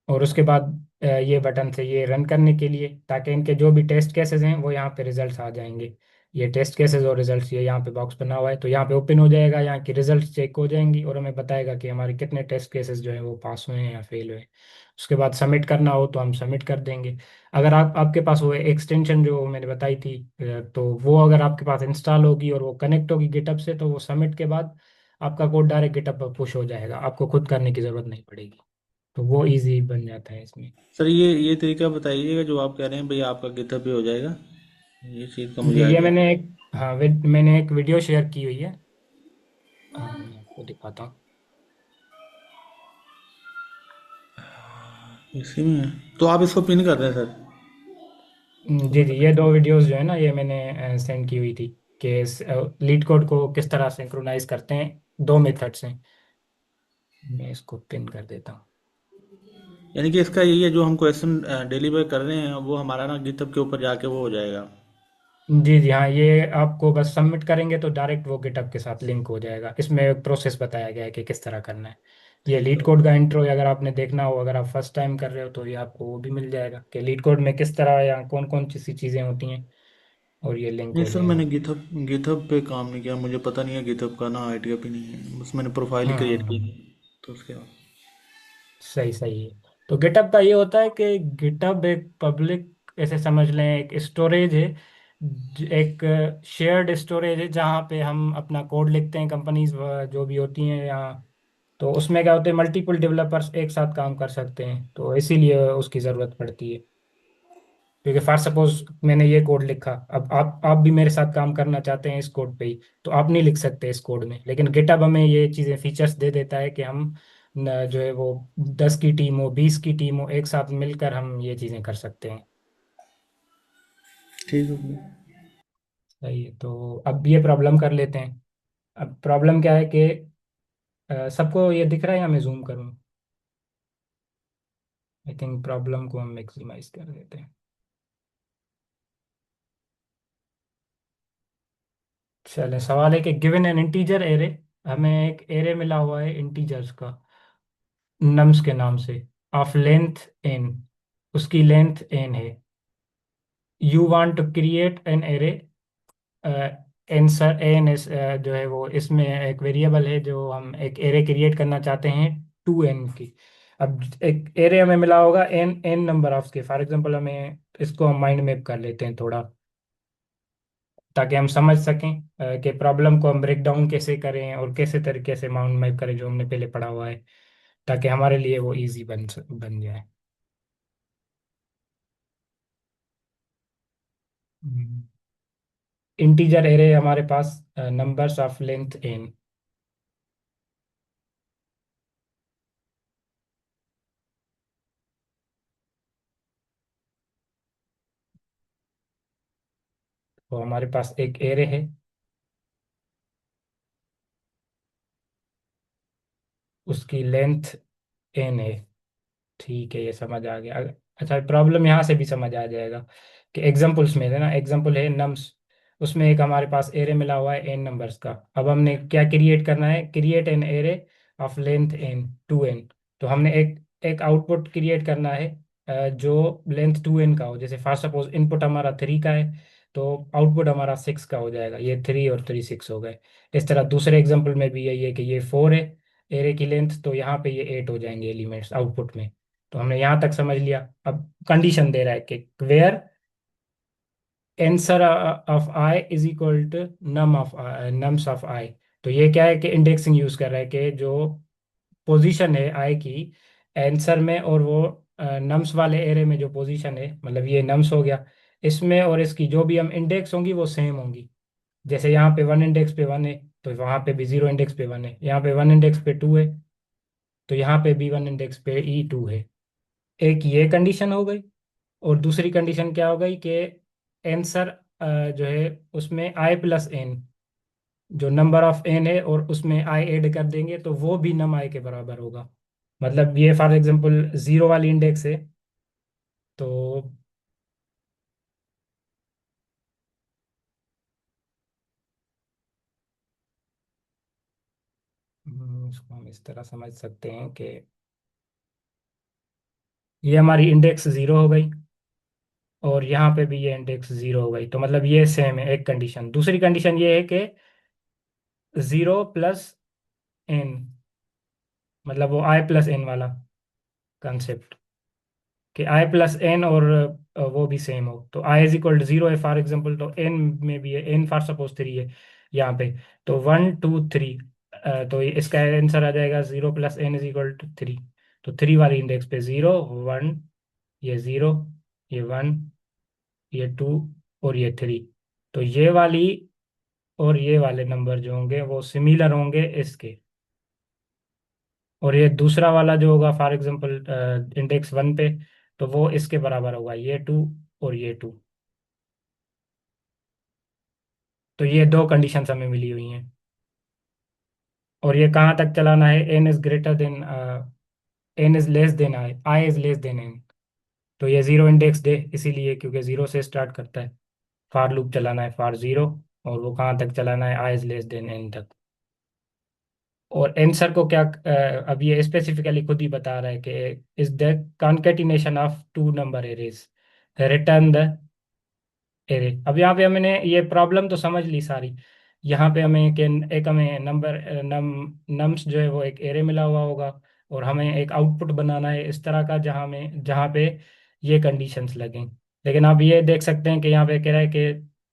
और उसके बाद ये बटन से ये रन करने के लिए, ताकि इनके जो भी टेस्ट केसेस हैं वो यहाँ पे रिजल्ट्स आ जाएंगे। ये टेस्ट केसेस और रिजल्ट्स, ये यहाँ पे बॉक्स बना हुआ है, तो यहाँ पे ओपन हो जाएगा, यहाँ की रिजल्ट्स चेक हो जाएंगी और हमें बताएगा कि हमारे कितने टेस्ट केसेस जो हैं वो पास हुए हैं या फेल हुए हैं। उसके बाद सबमिट करना हो तो हम सबमिट कर देंगे। अगर आपके पास वो एक्सटेंशन जो मैंने बताई थी, तो वो अगर आपके पास इंस्टॉल होगी और वो कनेक्ट होगी गिटअप से, तो वो सबमिट के बाद आपका कोड डायरेक्ट गिटअप पर पुश हो जाएगा, आपको खुद करने की ज़रूरत नहीं पड़ेगी। तो वो इजी बन जाता है इसमें। सर ये तरीका बताइएगा जो आप कह रहे हैं भाई आपका गिटहब पे हो जाएगा, ये चीज़ का मुझे जी, ये आइडिया। मैंने एक, हाँ, मैंने एक वीडियो शेयर की हुई है। मैं आपको दिखाता हूँ। इसी में है। तो आप इसको पिन कर दें सर, तो जी मैं जी, ये दो वीडियोस जो है ना, ये मैंने सेंड की हुई थी कि लीड कोड को किस तरह सिंक्रोनाइज करते हैं, दो मेथड से। मैं इसको पिन कर देता हूँ। यानी कि इसका यही है जो हम क्वेश्चन डिलीवर कर रहे हैं वो हमारा ना गिटहब के ऊपर जाके वो हो जाएगा। जी जी हाँ, ये आपको बस सबमिट करेंगे तो डायरेक्ट वो गिटअप के साथ लिंक हो जाएगा। इसमें एक प्रोसेस बताया गया है कि किस तरह करना है। ये ठीक लीड है। कोड का इंट्रो अगर आपने देखना हो, अगर आप फर्स्ट टाइम कर रहे हो, तो ये आपको वो भी मिल जाएगा कि लीड कोड में किस तरह या कौन कौन सी चीज़ें होती हैं, और ये लिंक नहीं हो सर, मैंने जाएगा। गिटहब पे काम नहीं किया, मुझे पता नहीं है गिटहब का ना आइडिया भी नहीं है, बस मैंने प्रोफाइल ही क्रिएट की हाँ, थी। तो उसके बाद सही सही है। तो गिटहब का ये होता है कि गिटहब एक पब्लिक, ऐसे समझ लें एक स्टोरेज है, एक शेयर्ड स्टोरेज है जहाँ पे हम अपना कोड लिखते हैं, कंपनीज जो भी होती हैं यहाँ। तो उसमें क्या होते हैं, मल्टीपल डेवलपर्स एक साथ काम कर सकते हैं, तो इसीलिए उसकी ज़रूरत पड़ती है। क्योंकि फॉर सपोज मैंने ये कोड लिखा, अब आप भी मेरे साथ काम करना चाहते हैं इस कोड पे ही, तो आप नहीं लिख सकते इस कोड में, लेकिन गिटहब हमें ये चीज़ें फीचर्स दे देता है कि हम जो है वो 10 की टीम हो, 20 की टीम हो, एक साथ मिलकर हम ये चीज़ें कर सकते हैं। ठीक है। सही है, तो अब ये प्रॉब्लम कर लेते हैं। अब प्रॉब्लम क्या है कि सबको ये दिख रहा है या मैं जूम करूँ? आई थिंक प्रॉब्लम को हम मैक्सिमाइज कर देते हैं। चले, सवाल है कि गिवन एन इंटीजर एरे, हमें एक एरे मिला हुआ है इंटीजर्स का, नम्स के नाम से, ऑफ लेंथ एन, उसकी लेंथ एन है। You want to create an array, answer n इस जो है वो इसमें एक वेरिएबल है जो हम एक एरे क्रिएट करना चाहते हैं 2n की। अब एक एरे हमें मिला होगा एन एन नंबर ऑफ के, फॉर एग्जांपल हमें इसको हम माइंड मैप कर लेते हैं थोड़ा, ताकि हम समझ सकें कि प्रॉब्लम को हम ब्रेक डाउन कैसे करें और कैसे तरीके से माउंट मैप करें, जो हमने पहले पढ़ा हुआ है, ताकि हमारे लिए वो इजी बन जाए। इंटीजर एरे हमारे पास नंबर्स ऑफ लेंथ एन। तो हमारे पास एक एरे है, उसकी लेंथ एन है। ठीक है, ये समझ आ गया। अच्छा, प्रॉब्लम यहाँ से भी समझ आ जाएगा कि एग्जाम्पल्स में है ना, एग्जाम्पल है नम्स, उसमें एक हमारे पास एरे मिला हुआ है एन नंबर्स का। अब हमने क्या क्रिएट करना है, create an array of length n 2n। तो हमने एक एक आउटपुट क्रिएट करना है जो लेंथ 2n का हो। जैसे फॉर सपोज इनपुट हमारा 3 का है, तो आउटपुट हमारा 6 का हो जाएगा। ये 3 और 3 6 हो गए। इस तरह दूसरे एग्जांपल में भी यही है कि ये 4 है एरे की लेंथ, तो यहाँ पे ये 8 हो जाएंगे एलिमेंट्स आउटपुट में। तो हमने यहाँ तक समझ लिया। अब कंडीशन दे रहा है कि where answer of I is equal to nums of I. तो ये क्या है कि इंडेक्सिंग यूज कर रहा है कि जो पोजीशन है आई की आंसर में, और वो नम्स वाले एरे में जो पोजीशन है, मतलब ये नम्स हो गया, इसमें और इसकी जो भी हम इंडेक्स होंगी वो सेम होंगी। जैसे यहाँ पे 1 इंडेक्स पे 1 है, तो वहाँ पे भी 0 इंडेक्स पे 1 है। यहाँ पे 1 इंडेक्स पे 2 है, तो यहाँ पे भी 1 इंडेक्स पे ई 2 है। एक ये कंडीशन हो गई। और दूसरी कंडीशन क्या हो गई कि आंसर जो है उसमें आई प्लस एन, जो नंबर ऑफ एन है और उसमें आई ऐड कर देंगे तो वो भी नम आई के बराबर होगा। मतलब ये फॉर एग्जांपल 0 वाली इंडेक्स है, तो इसको हम इस तरह समझ सकते हैं कि ये हमारी इंडेक्स 0 हो गई, और यहाँ पे भी ये इंडेक्स 0 हो गई। तो मतलब ये सेम है एक कंडीशन। दूसरी कंडीशन ये है कि 0 प्लस एन, मतलब वो आई प्लस एन वाला कंसेप्ट, कि आई प्लस एन और वो भी सेम हो। तो आई इज इक्वल टू 0 है फॉर एग्जांपल, तो एन में भी है, एन फॉर सपोज 3 है यहाँ पे, तो 1 2 3, तो इसका आंसर आ जाएगा 0 plus n is equal to 3। तो 3 वाली इंडेक्स पे 0 1, ये 0, ये 1, ये 2, और ये 3। तो ये वाली और ये वाले नंबर जो होंगे वो सिमिलर होंगे इसके। और ये दूसरा वाला जो होगा फॉर एग्जांपल इंडेक्स 1 पे, तो वो इसके बराबर होगा, ये 2 और ये 2। तो ये दो कंडीशंस हमें मिली हुई हैं। और ये कहाँ तक चलाना है, n is greater than, n is less than i, i is less than n. तो ये 0 इंडेक्स दे इसीलिए, क्योंकि 0 से स्टार्ट करता है। फॉर लूप चलाना है फॉर 0, और वो कहाँ तक चलाना है, आई इज लेस देन एन तक। और आंसर को क्या अब ये स्पेसिफिकली खुद ही बता रहा है कि is the concatenation of two number arrays, return the array. अब यहाँ पे हमने ये प्रॉब्लम तो समझ ली सारी। यहाँ पे हमें कि एक हमें नम्स जो है वो एक एरे मिला हुआ होगा, और हमें एक आउटपुट बनाना है इस तरह का जहाँ पे ये कंडीशंस लगें। लेकिन आप ये देख सकते हैं कि यहाँ पे कह रहा है कि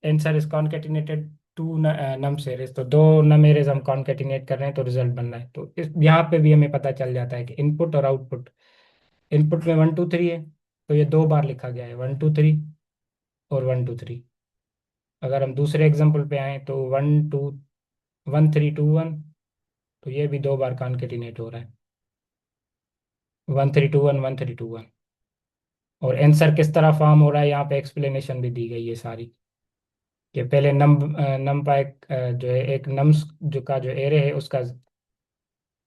answer is concatenated to nums arrays, तो दो नम एरेज हम कॉन्केटिनेट कर रहे हैं तो रिजल्ट बन रहा है। तो इस यहाँ पे भी हमें पता चल जाता है कि इनपुट और आउटपुट, इनपुट में 1 2 3 है, तो ये दो बार लिखा गया है 1 2 3 और 1 2 3। अगर हम दूसरे एग्जांपल पे आए तो 1 2 1 3 2 1, तो ये भी दो बार कॉन्केटिनेट हो रहा है, 1 3 2 1 1 3 2 1। और आंसर किस तरह फॉर्म हो रहा है यहाँ पे एक्सप्लेनेशन भी दी गई है सारी, कि पहले नम का एक जो है एक नम्स जो का जो एरे है उसका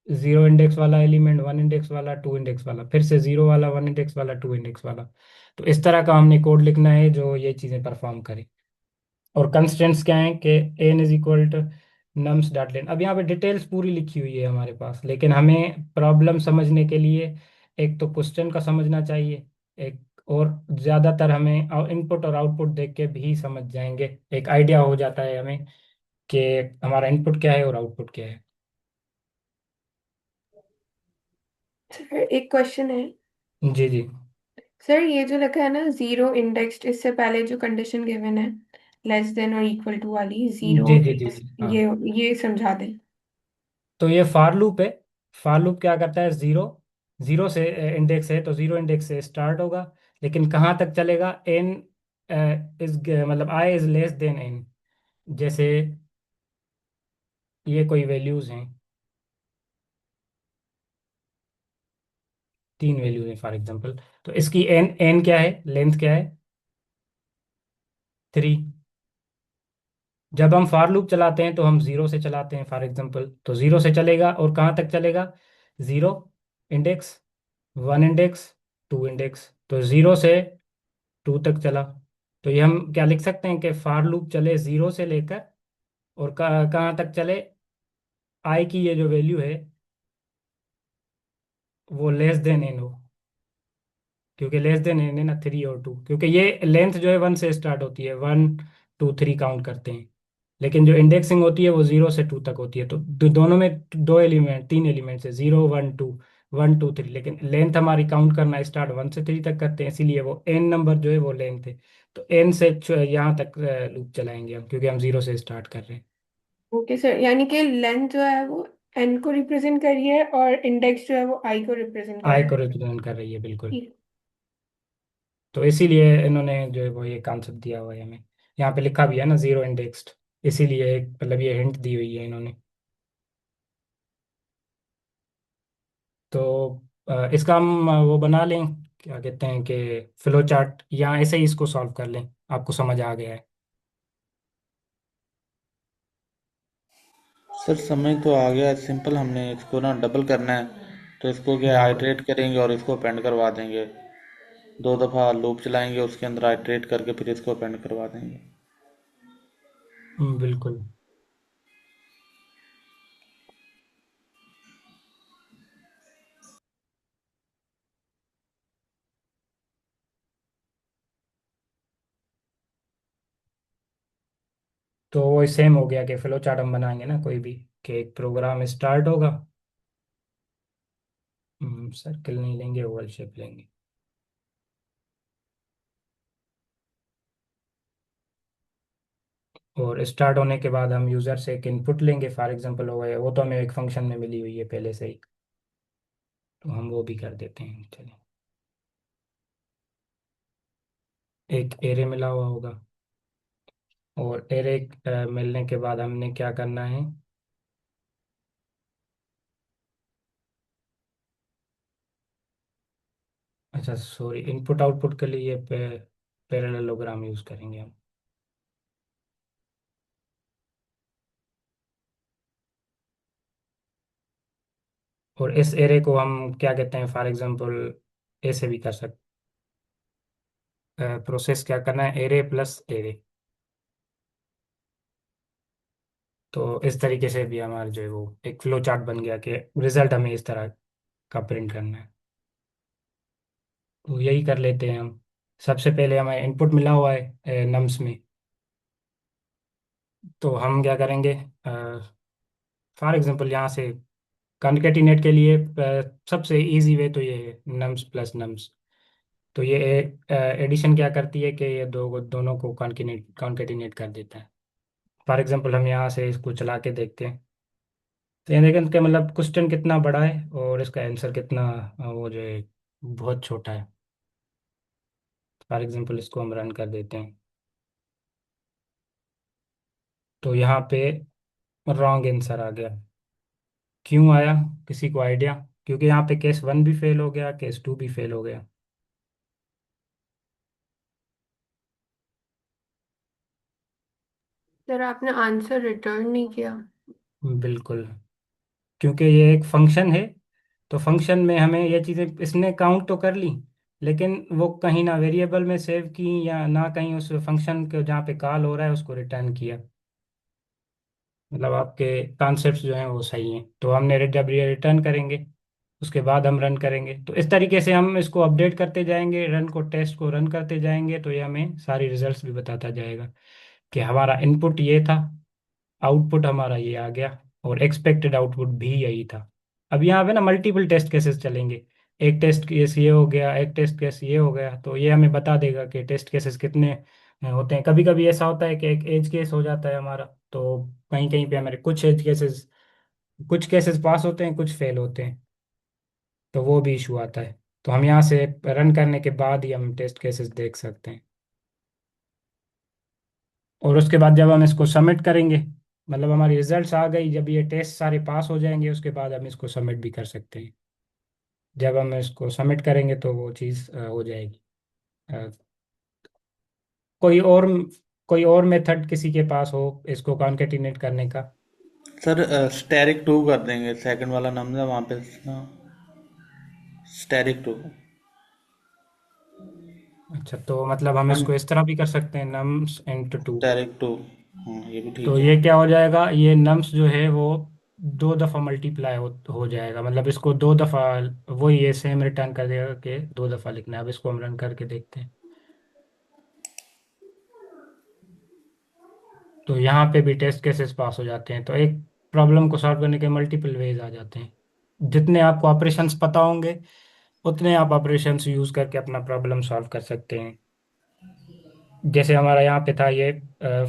0 इंडेक्स वाला एलिमेंट, 1 इंडेक्स वाला, 2 इंडेक्स वाला, फिर से 0 वाला, 1 इंडेक्स वाला, 2 इंडेक्स वाला। तो इस तरह का हमने कोड लिखना है जो ये चीज़ें परफॉर्म करे। और कंस्ट्रेंट्स क्या हैं कि N is equal to nums dot len. अब यहाँ पे डिटेल्स पूरी लिखी हुई है हमारे पास, लेकिन हमें प्रॉब्लम समझने के लिए एक तो क्वेश्चन का समझना चाहिए, एक और ज़्यादातर हमें इनपुट और आउटपुट देख के भी समझ जाएंगे, एक आइडिया हो जाता है हमें कि हमारा इनपुट क्या है और आउटपुट क्या है। सर एक क्वेश्चन है। जी जी सर ये जो लिखा है ना जीरो इंडेक्स्ड, इससे पहले जो कंडीशन गिवन है लेस देन और इक्वल टू वाली, जीरो जी जी जी प्लस, जी हाँ। ये समझा दें। तो ये फार लूप है। फार लूप क्या करता है, 0 0 से इंडेक्स है तो 0 इंडेक्स से स्टार्ट होगा, लेकिन कहाँ तक चलेगा, एन इज मतलब आई इज लेस देन एन। जैसे ये कोई वैल्यूज हैं, 3 वैल्यूज हैं फॉर एग्जांपल, तो इसकी एन एन क्या है, लेंथ क्या है, 3। जब हम फॉर लूप चलाते हैं तो हम 0 से चलाते हैं फॉर एग्जांपल, तो 0 से चलेगा और कहाँ तक चलेगा, 0 इंडेक्स, 1 इंडेक्स, 2 इंडेक्स, तो 0 से 2 तक चला। तो ये हम क्या लिख सकते हैं कि फॉर लूप चले 0 से लेकर और कहाँ तक चले, आई की ये जो वैल्यू है वो लेस देन एन हो, क्योंकि लेस देन एन है ना 3 और 2, क्योंकि ये लेंथ जो है 1 से स्टार्ट होती है, 1 2 3 काउंट करते हैं। लेकिन जो इंडेक्सिंग होती है वो 0 से 2 तक होती है, तो दोनों में दो एलिमेंट, 3 एलिमेंट्स है, 0 1 2 1 2 3। लेकिन लेंथ हमारी काउंट करना स्टार्ट 1 से 3 तक करते हैं, इसीलिए वो एन नंबर जो है वो लेंथ है। तो एन से यहाँ तक लूप चलाएंगे हम, क्योंकि हम 0 से स्टार्ट कर रहे हैं। ओके सर, यानी कि लेंथ जो है वो एन को रिप्रेजेंट कर रही है और इंडेक्स जो है वो आई को रिप्रेजेंट कर आई रहा को है। रिप्रेजेंट कर रही है, बिल्कुल। ठीक। तो इसीलिए इन्होंने जो है वो ये कॉन्सेप्ट दिया हुआ है हमें। यहाँ पे लिखा भी है ना, 0 इंडेक्स्ड, इसीलिए मतलब ये हिंट दी हुई है इन्होंने। तो इसका हम वो बना लें, क्या कहते हैं कि फ्लो चार्ट, या ऐसे ही इसको सॉल्व कर लें, आपको समझ आ गया है। सर समझ तो आ गया, सिंपल, हमने इसको ना डबल करना है, तो इसको क्या बिल्कुल। आइटरेट करेंगे और इसको अपेंड करवा देंगे। 2 दफ़ा लूप चलाएंगे, उसके अंदर आइटरेट करके फिर इसको अपेंड करवा देंगे। बिल्कुल। तो वो सेम हो गया कि फ्लो चार्ट हम बनाएंगे ना कोई भी, कि एक प्रोग्राम स्टार्ट होगा, सर्कल नहीं लेंगे, ओवल शेप लेंगे। और स्टार्ट होने के बाद हम यूज़र से एक इनपुट लेंगे, फॉर एग्जांपल हो गया, वो तो हमें एक फंक्शन में मिली हुई है पहले से ही, तो हम वो भी कर देते हैं। चलिए, एक एरे मिला हुआ होगा, और एरे मिलने के बाद हमने क्या करना है, अच्छा सॉरी, इनपुट आउटपुट के लिए पैरेललोग्राम यूज़ करेंगे हम। और इस एरे को हम क्या कहते हैं, फॉर एग्जांपल ऐसे भी कर सकते, प्रोसेस क्या करना है, एरे प्लस एरे। तो इस तरीके से भी हमारा जो है वो एक फ्लो चार्ट बन गया कि रिजल्ट हमें इस तरह का प्रिंट करना है। तो यही कर लेते हैं हम। सबसे पहले हमें इनपुट मिला हुआ है नम्स में, तो हम क्या करेंगे, फॉर एग्जांपल यहाँ से कॉन्केटिनेट के लिए सबसे इजी वे तो ये है नम्स प्लस नम्स। तो ये एडिशन क्या करती है कि ये दोनों को कॉन्केटिनेट कर देता है। फॉर एग्जांपल हम यहाँ से इसको चला के देखते हैं, तो ये देखें कि मतलब क्वेश्चन कितना बड़ा है और इसका आंसर कितना वो जो है बहुत छोटा है। फॉर एग्जांपल इसको हम रन कर देते हैं, तो यहाँ पे रॉन्ग आंसर आ गया। क्यों आया, किसी को आइडिया? क्योंकि यहाँ पे केस 1 भी फेल हो गया, केस 2 भी फेल हो गया। सर आपने आंसर रिटर्न नहीं किया। बिल्कुल, क्योंकि ये एक फंक्शन है, तो फंक्शन में हमें ये चीज़ें इसने काउंट तो कर ली, लेकिन वो कहीं ना वेरिएबल में सेव की, या ना कहीं उस फंक्शन के जहाँ पे कॉल हो रहा है उसको रिटर्न किया। मतलब आपके कॉन्सेप्ट्स जो हैं वो सही हैं, तो हमने जब ये रिटर्न करेंगे उसके बाद हम रन करेंगे, तो इस तरीके से हम इसको अपडेट करते जाएंगे, रन को टेस्ट को रन करते जाएंगे, तो ये हमें सारी रिजल्ट्स भी बताता जाएगा कि हमारा इनपुट ये था, आउटपुट हमारा ये आ गया, और एक्सपेक्टेड आउटपुट भी यही था। अब यहाँ पे ना मल्टीपल टेस्ट केसेस चलेंगे, एक टेस्ट केस ये हो गया, एक टेस्ट केस ये हो गया, तो ये हमें बता देगा कि टेस्ट केसेस कितने होते हैं। कभी कभी ऐसा होता है कि एक एज केस हो जाता है हमारा, तो कहीं कहीं पे हमारे कुछ केसेस पास होते हैं, कुछ फेल होते हैं, तो वो भी इशू आता है। तो हम यहाँ से रन करने के बाद ही हम टेस्ट केसेस देख सकते हैं। और उसके बाद जब हम इसको सबमिट करेंगे, मतलब हमारी रिजल्ट्स आ गई, जब ये टेस्ट सारे पास हो जाएंगे उसके बाद हम इसको सबमिट भी कर सकते हैं। जब हम इसको सबमिट करेंगे तो वो चीज़ हो जाएगी। अ, कोई और कोई और मेथड किसी के पास हो इसको कॉन्केटिनेट करने का? सर स्टैरिक 2 कर देंगे, सेकंड वाला नाम है वहाँ पे, स्टैरिक 2। अच्छा, तो मतलब हम वन इसको इस तरह भी कर सकते हैं, नम्स इंटू टू। स्टैरिक 2, हाँ ये भी तो ठीक है। ये क्या हो जाएगा, ये नम्स जो है वो 2 दफ़ा मल्टीप्लाई हो जाएगा, मतलब इसको 2 दफ़ा वही ये सेम रिटर्न कर देगा कि 2 दफ़ा लिखना है। अब इसको हम रन करके देखते हैं। तो यहाँ पे भी टेस्ट केसेस पास हो जाते हैं। तो एक प्रॉब्लम को सॉल्व करने के मल्टीपल वेज आ जाते हैं। जितने आपको ऑपरेशंस पता होंगे उतने आप ऑपरेशंस यूज करके अपना प्रॉब्लम सॉल्व कर सकते हैं। जैसे हमारा यहाँ पे था ये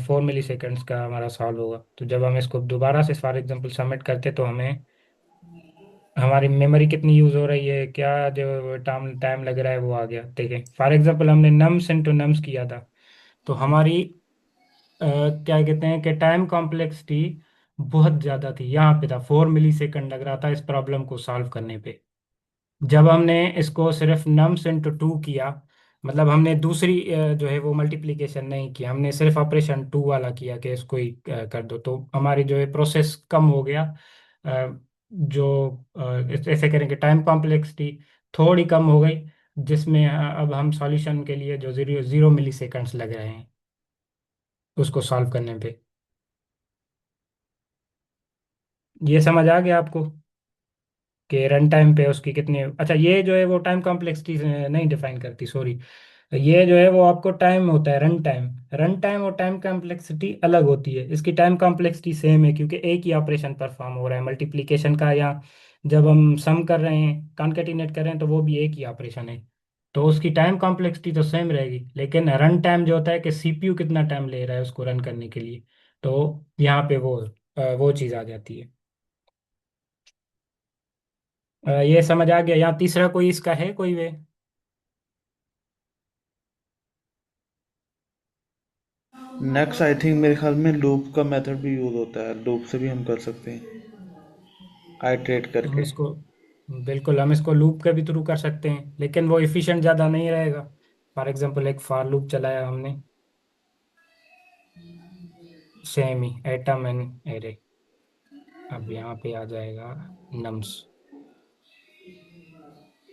4 मिली सेकेंड्स का हमारा सॉल्व होगा, तो जब हम इसको दोबारा से फॉर एग्जांपल सबमिट करते तो हमें हमारी मेमोरी कितनी यूज हो रही है, क्या जो टाइम टाइम लग रहा है वो आ गया। ठीक है, फॉर एग्जांपल हमने नम्स इनटू नम्स किया था, तो हमारी क्या कहते हैं कि टाइम कॉम्प्लेक्सिटी बहुत ज़्यादा थी। यहाँ पे था 4 मिली सेकंड लग रहा था इस प्रॉब्लम को सॉल्व करने पे। जब हमने इसको सिर्फ नम्स इंटू टू किया, मतलब हमने दूसरी जो है वो मल्टीप्लिकेशन नहीं किया, हमने सिर्फ ऑपरेशन टू वाला किया कि इसको ही कर दो, तो हमारी जो है प्रोसेस कम हो गया। जो ऐसे करेंगे टाइम कॉम्प्लेक्सिटी थोड़ी कम हो गई, जिसमें अब हम सॉल्यूशन के लिए जो 0.0 मिली सेकंड्स लग रहे हैं उसको सॉल्व करने पे। ये समझ आ गया आपको कि रन टाइम पे उसकी कितनी। अच्छा, ये जो है वो टाइम कॉम्प्लेक्सिटी नहीं डिफाइन करती, सॉरी। ये जो है वो आपको टाइम होता है रन टाइम। रन टाइम और टाइम कॉम्प्लेक्सिटी अलग होती है। इसकी टाइम कॉम्प्लेक्सिटी सेम है क्योंकि एक ही ऑपरेशन परफॉर्म हो रहा है मल्टीप्लिकेशन का, या जब हम सम कर रहे हैं कॉन्केटिनेट कर रहे हैं तो वो भी एक ही ऑपरेशन है। तो उसकी टाइम कॉम्प्लेक्सिटी तो सेम रहेगी, लेकिन रन टाइम जो होता है कि सीपीयू कितना टाइम ले रहा है उसको रन करने के लिए, तो यहाँ पे वो चीज़ आ जाती है। ये समझ आ गया। यहाँ तीसरा कोई इसका है कोई वे? नेक्स्ट आई थिंक मेरे ख्याल में लूप का मेथड भी यूज होता है, लूप से भी हम कर सकते हैं आइटरेट हम करके। इसको बिल्कुल हम इसको लूप के भी थ्रू कर सकते हैं, लेकिन वो इफिशिएंट ज़्यादा नहीं रहेगा। फॉर एग्जांपल एक फॉर लूप चलाया हमने, same he atom and array. अब यहाँ पे आ जाएगा नम्स,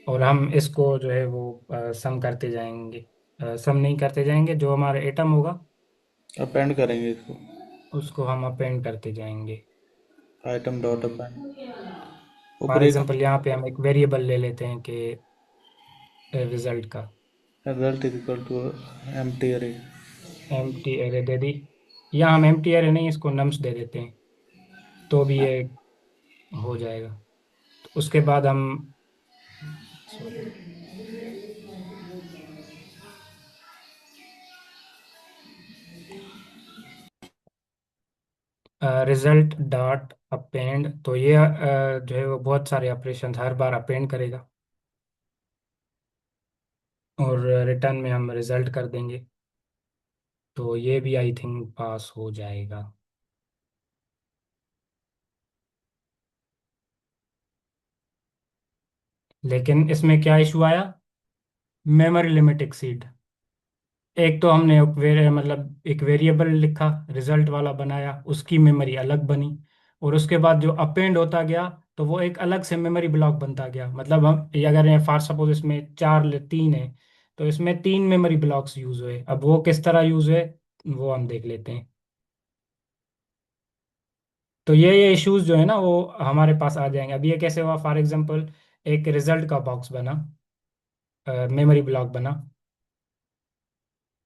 और हम इसको जो है वो सम करते जाएंगे। सम नहीं करते जाएंगे, जो हमारा एटम होगा अपेंड करेंगे इसको, उसको हम अपेंड करते जाएंगे। Item dot append. ऊपर फॉर एक एग्जांपल यहाँ पे हम एक वेरिएबल ले लेते हैं कि रिजल्ट का result is equal to empty array. Empty array दे दी, या हम एम्प्टी एरे नहीं इसको नम्स दे देते हैं तो भी ये हो जाएगा। तो उसके बाद हम सॉरी रिजल्ट डॉट अपेंड, तो ये जो है वो बहुत सारे ऑपरेशन हर बार अपेंड करेगा, और रिटर्न में हम रिजल्ट कर देंगे। तो ये भी आई थिंक पास हो जाएगा। लेकिन इसमें क्या इशू आया, मेमोरी लिमिट एक्सीड। एक तो हमने मतलब एक वेरिएबल लिखा, रिजल्ट वाला बनाया, उसकी मेमोरी अलग बनी, और उसके बाद जो अपेंड होता गया तो वो एक अलग से मेमोरी ब्लॉक बनता गया। मतलब हम ये अगर ये फॉर सपोज इसमें तीन है, तो इसमें 3 मेमोरी ब्लॉक्स यूज हुए। अब वो किस तरह यूज हुए वो हम देख लेते हैं। तो ये इश्यूज जो है ना वो हमारे पास आ जाएंगे। अब ये कैसे हुआ, फॉर एग्जांपल एक रिजल्ट का बॉक्स बना, मेमोरी ब्लॉक बना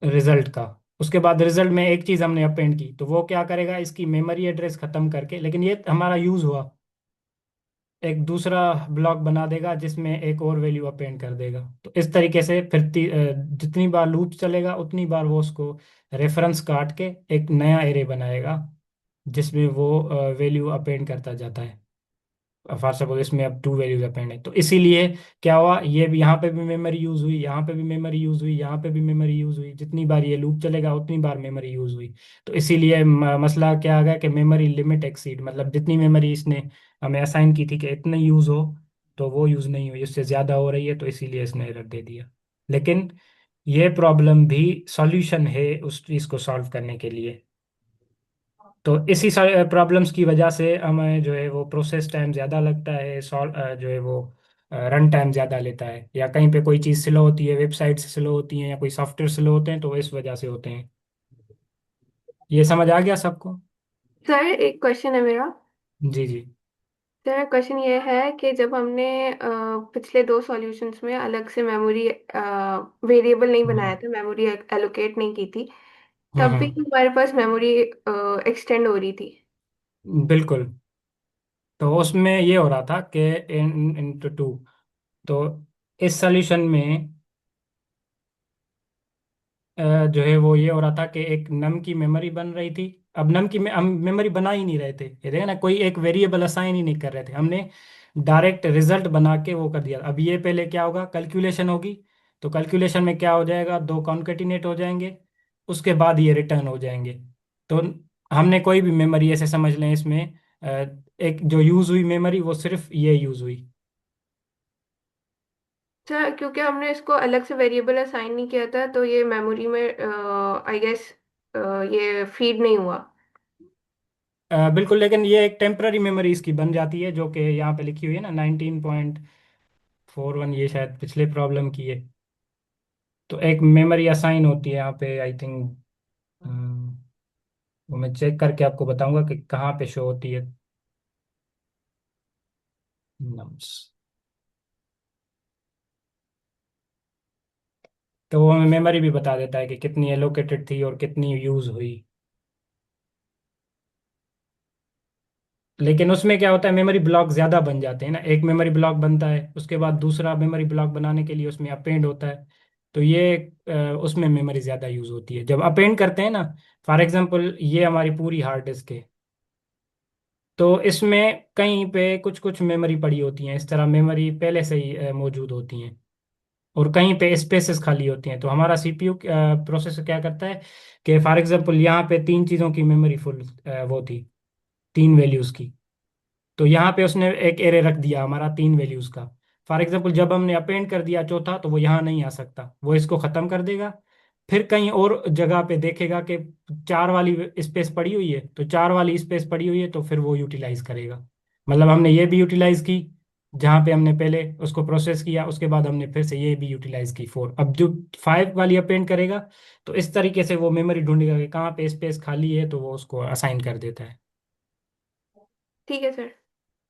रिजल्ट का। उसके बाद रिजल्ट में एक चीज हमने अपेंड की, तो वो क्या करेगा, इसकी मेमोरी एड्रेस खत्म करके, लेकिन ये हमारा यूज हुआ, एक दूसरा ब्लॉक बना देगा जिसमें एक और वैल्यू अपेंड कर देगा। तो इस तरीके से फिर जितनी बार लूप चलेगा उतनी बार वो उसको रेफरेंस काट के एक नया एरे बनाएगा जिसमें वो वैल्यू अपेंड करता जाता है। फॉर सपोज इसमें अब 2 वैल्यूज अपेंड है, तो इसीलिए क्या हुआ, ये भी यहाँ पे भी मेमोरी यूज हुई, यहाँ पे भी मेमोरी यूज हुई, यहाँ पे भी मेमोरी यूज हुई। जितनी बार ये लूप चलेगा उतनी बार मेमोरी यूज हुई। तो इसीलिए मसला क्या आ गया कि मेमोरी लिमिट एक्सीड, मतलब जितनी मेमोरी इसने हमें असाइन की थी कि इतने यूज हो, तो वो यूज नहीं हुई, उससे ज्यादा हो रही है, तो इसीलिए इसने एरर दे दिया। लेकिन ये प्रॉब्लम भी सॉल्यूशन है उस चीज को सॉल्व करने के लिए। तो इसी प्रॉब्लम्स की वजह से हमें जो है वो प्रोसेस टाइम ज़्यादा लगता है, सॉल्व जो है वो रन टाइम ज़्यादा लेता है, या कहीं पे कोई चीज़ स्लो होती है, वेबसाइट स्लो होती है, या कोई सॉफ्टवेयर स्लो होते हैं, तो वो इस वजह से होते हैं। ये समझ आ गया सबको? सर एक क्वेश्चन है मेरा। जी जी। सर क्वेश्चन ये है कि जब हमने पिछले दो सॉल्यूशंस में अलग से मेमोरी वेरिएबल नहीं बनाया हाँ था, मेमोरी एलोकेट नहीं की थी, तब भी हम्म। हमारे पास मेमोरी एक्सटेंड हो रही थी। बिल्कुल। तो उसमें ये हो रहा था कि n इंटू टू, तो इस सॉल्यूशन में जो है वो ये हो रहा था कि एक नम की मेमोरी बन रही थी। अब नम की हम मेमोरी बना ही नहीं रहे थे, ये देखा ना, कोई एक वेरिएबल असाइन ही नहीं कर रहे थे, हमने डायरेक्ट रिजल्ट बना के वो कर दिया। अब ये पहले क्या होगा, कैलकुलेशन होगी, तो कैलकुलेशन में क्या हो जाएगा, दो कॉन्केटिनेट हो जाएंगे, उसके बाद ये रिटर्न हो जाएंगे। तो हमने कोई भी मेमोरी ऐसे समझ लें इसमें, अ, एक जो यूज हुई मेमोरी वो सिर्फ ये यूज हुई। अच्छा, क्योंकि हमने इसको अलग से वेरिएबल असाइन नहीं किया था, तो ये मेमोरी में आई गेस ये फीड नहीं हुआ। बिल्कुल, लेकिन ये एक टेम्पररी मेमोरी इसकी बन जाती है, जो कि यहाँ पे लिखी हुई है ना, 19.41, ये शायद पिछले प्रॉब्लम की है। तो एक मेमोरी असाइन होती है यहाँ पे, आई थिंक, वो मैं चेक करके आपको बताऊंगा कि कहाँ पे शो होती है। नम्स, तो वो मेमोरी भी बता देता है कि कितनी एलोकेटेड थी और कितनी यूज हुई। लेकिन उसमें क्या होता है, मेमोरी ब्लॉक ज्यादा बन जाते हैं ना, एक मेमोरी ब्लॉक बनता है, उसके बाद दूसरा मेमोरी ब्लॉक बनाने के लिए उसमें अपेंड होता है। तो ये उसमें मेमोरी ज्यादा यूज होती है जब अपेंड करते हैं ना। फॉर एग्जांपल ये हमारी पूरी हार्ड डिस्क है, तो इसमें कहीं पे कुछ कुछ मेमोरी पड़ी होती हैं, इस तरह मेमोरी पहले से ही मौजूद होती हैं, और कहीं पे स्पेसेस खाली होती हैं। तो हमारा सीपीयू प्रोसेसर क्या करता है कि फॉर एग्जांपल यहाँ पे तीन चीज़ों की मेमोरी फुल वो थी, तीन वैल्यूज़ की, तो यहाँ पे उसने एक एरे रख दिया हमारा तीन वैल्यूज का। फॉर एग्जाम्पल जब हमने अपेंड कर दिया चौथा, तो वो यहाँ नहीं आ सकता, वो इसको खत्म कर देगा। फिर कहीं और जगह पे देखेगा कि चार वाली स्पेस पड़ी हुई है, तो चार वाली स्पेस पड़ी हुई है, तो फिर वो यूटिलाइज करेगा। मतलब हमने ये भी यूटिलाइज की, जहाँ पे हमने पहले उसको प्रोसेस किया, उसके बाद हमने फिर से ये भी यूटिलाइज की फोर। अब जो फाइव वाली अपेंड करेगा, तो इस तरीके से वो मेमोरी ढूंढेगा कि कहाँ पे स्पेस खाली है, तो वो उसको असाइन कर देता है। ठीक है सर।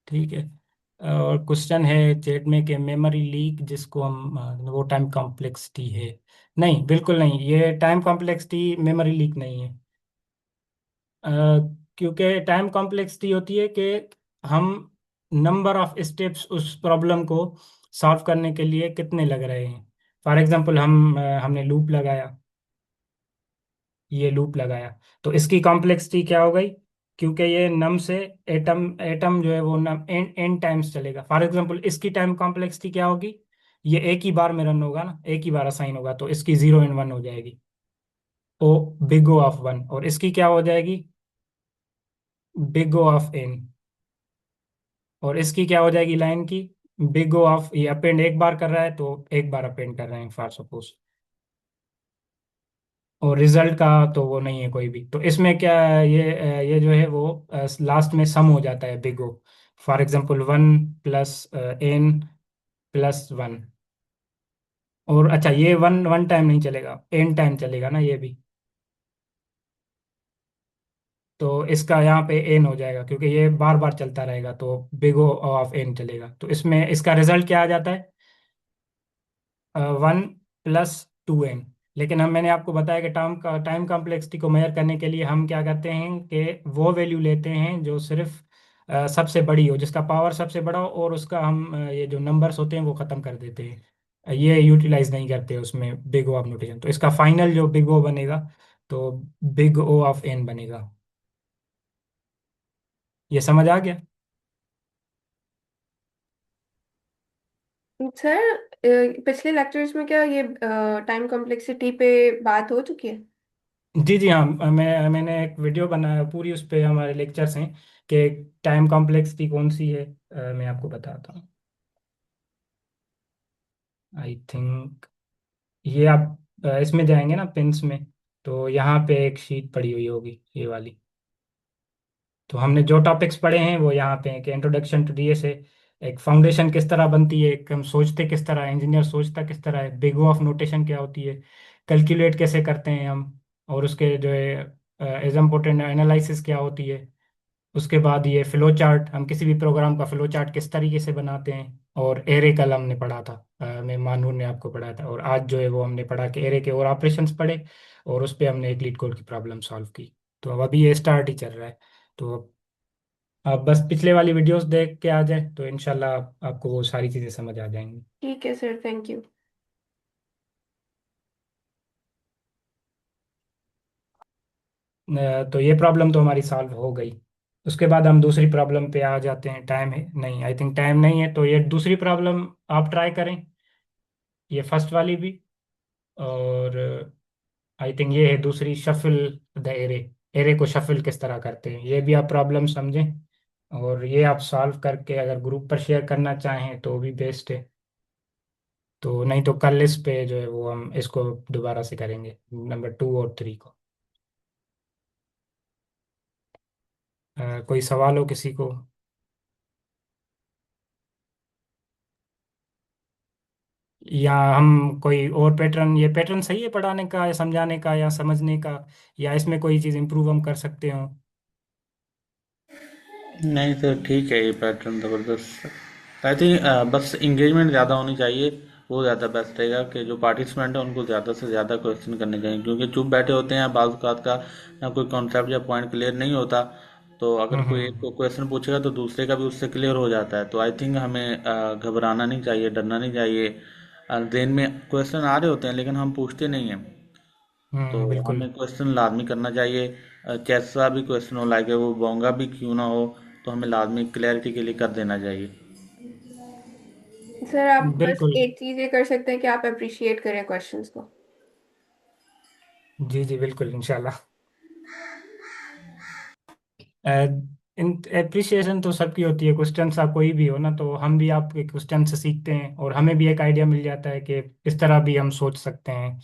ठीक है। और क्वेश्चन है चैट में कि मेमोरी लीक जिसको हम वो टाइम कॉम्प्लेक्सिटी है। नहीं, बिल्कुल नहीं, ये टाइम कॉम्प्लेक्सिटी मेमोरी लीक नहीं है। अ, क्योंकि टाइम कॉम्प्लेक्सिटी होती है कि हम नंबर ऑफ स्टेप्स उस प्रॉब्लम को सॉल्व करने के लिए कितने लग रहे हैं। फॉर एग्जांपल हमने लूप लगाया, ये लूप लगाया, तो इसकी कॉम्प्लेक्सिटी क्या हो गई, क्योंकि ये नम से एटम एटम जो है वो नम एन एन टाइम्स चलेगा। फॉर एग्जांपल इसकी टाइम कॉम्प्लेक्सिटी क्या होगी, ये एक ही बार में रन होगा ना, एक ही बार असाइन होगा, तो इसकी 0 एंड 1 हो जाएगी, ओ बिग ओ ऑफ वन। और इसकी क्या हो जाएगी, बिग ओ ऑफ एन। और इसकी क्या हो जाएगी लाइन की, बिग ओ ऑफ, ये अपेंड एक बार कर रहा है तो एक बार अपेंड कर रहे हैं फॉर सपोज। और रिजल्ट का तो वो नहीं है कोई भी, तो इसमें क्या है, ये जो है वो लास्ट में सम हो जाता है big O. For example 1 + n + 1। और अच्छा, ये वन वन टाइम नहीं चलेगा, एन टाइम चलेगा ना ये भी, तो इसका यहाँ पे एन हो जाएगा, क्योंकि ये बार बार चलता रहेगा, तो बिग ओ ऑफ एन चलेगा। तो इसमें इसका रिजल्ट क्या आ जाता है, 1 + 2n। लेकिन मैंने आपको बताया कि टाइम कॉम्प्लेक्सिटी को मेजर करने के लिए हम क्या करते हैं कि वो वैल्यू लेते हैं जो सिर्फ सबसे बड़ी हो, जिसका पावर सबसे बड़ा हो, और उसका हम ये जो नंबर्स होते हैं वो ख़त्म कर देते हैं, ये यूटिलाइज नहीं करते उसमें बिग ओ ऑफ नोटेशन। तो इसका फाइनल जो बिग ओ बनेगा, तो बिग ओ ऑफ एन बनेगा। ये समझ आ गया। सर, पिछले लेक्चर्स में क्या ये टाइम कॉम्प्लेक्सिटी पे बात हो चुकी है? जी जी हाँ, मैंने एक वीडियो बनाया पूरी, उस पे हमारे लेक्चर्स हैं कि टाइम कॉम्प्लेक्सिटी कौन सी है। मैं आपको बताता हूँ। आई थिंक ये आप इसमें जाएंगे ना पिंस में, तो यहाँ पे एक शीट पड़ी हुई होगी ये वाली। तो हमने जो टॉपिक्स पढ़े हैं वो यहाँ पे हैं कि इंट्रोडक्शन टू डीएसए, एक फाउंडेशन किस तरह बनती है, एक हम सोचते किस तरह, इंजीनियर सोचता किस तरह है, बिग ऑफ नोटेशन क्या होती है, कैलकुलेट कैसे करते हैं हम, और उसके जो है एज इम्पोर्टेंट एनालिसिस क्या होती है, उसके बाद ये फ्लो चार्ट, हम किसी भी प्रोग्राम का फ्लो चार्ट किस तरीके से बनाते हैं। और एरे कल हमने पढ़ा था, मैं मानूर ने आपको पढ़ाया था। और आज जो है वो हमने पढ़ा कि एरे के और ऑपरेशंस पढ़े, और उस पे हमने एक लीड कोड की प्रॉब्लम सॉल्व की। तो अब अभी ये स्टार्ट ही चल रहा है। तो आप बस पिछले वाली वीडियोस देख के आ जाए तो इनशाला आपको वो सारी चीज़ें समझ आ जाएंगी। ठीक है सर, थैंक यू। तो ये प्रॉब्लम तो हमारी सॉल्व हो गई। उसके बाद हम दूसरी प्रॉब्लम पे आ जाते हैं। टाइम है नहीं, आई थिंक टाइम नहीं है, तो ये दूसरी प्रॉब्लम आप ट्राई करें, ये फर्स्ट वाली भी। और आई थिंक ये है दूसरी, शफल द एरे। एरे को शफल किस तरह करते हैं, ये भी आप प्रॉब्लम समझें। और ये आप सॉल्व करके अगर ग्रुप पर शेयर करना चाहें तो भी बेस्ट है। तो नहीं तो कल इस पे जो है वो हम इसको दोबारा से करेंगे, नंबर 2 और 3 को। कोई सवाल हो किसी को? या हम कोई और पैटर्न, ये पैटर्न सही है पढ़ाने का या समझाने का या समझने का, या इसमें कोई चीज़ इम्प्रूव हम कर सकते हो? नहीं सर, ठीक है, ये पैटर्न ज़बरदस्त। आई थिंक बस इंगेजमेंट ज़्यादा होनी चाहिए, वो ज़्यादा बेस्ट रहेगा कि जो पार्टिसिपेंट है उनको ज़्यादा से ज़्यादा क्वेश्चन करने चाहिए, क्योंकि चुप बैठे होते हैं बाज़ औक़ात का, ना कोई कॉन्सेप्ट या पॉइंट क्लियर नहीं होता। तो अगर कोई एक को क्वेश्चन पूछेगा तो दूसरे का भी उससे क्लियर हो जाता है। तो आई थिंक हमें घबराना नहीं चाहिए, डरना नहीं चाहिए। ब्रेन में क्वेश्चन आ रहे होते हैं लेकिन हम पूछते नहीं हैं। तो बिल्कुल। हमें क्वेश्चन लाजमी करना चाहिए, कैसा भी क्वेश्चन हो, लाइक वो बोंगा भी क्यों ना हो, तो हमें लाजमी क्लैरिटी के लिए कर देना चाहिए। सर आप बस बिल्कुल। एक चीज ये कर सकते हैं कि आप अप्रिशिएट करें क्वेश्चंस को। जी जी बिल्कुल, इंशाल्लाह। इन एप्रिसिएशन तो सबकी होती है, क्वेश्चन आप कोई भी हो ना, तो हम भी आपके क्वेश्चन से सीखते हैं और हमें भी एक आइडिया मिल जाता है कि इस तरह भी हम सोच सकते हैं।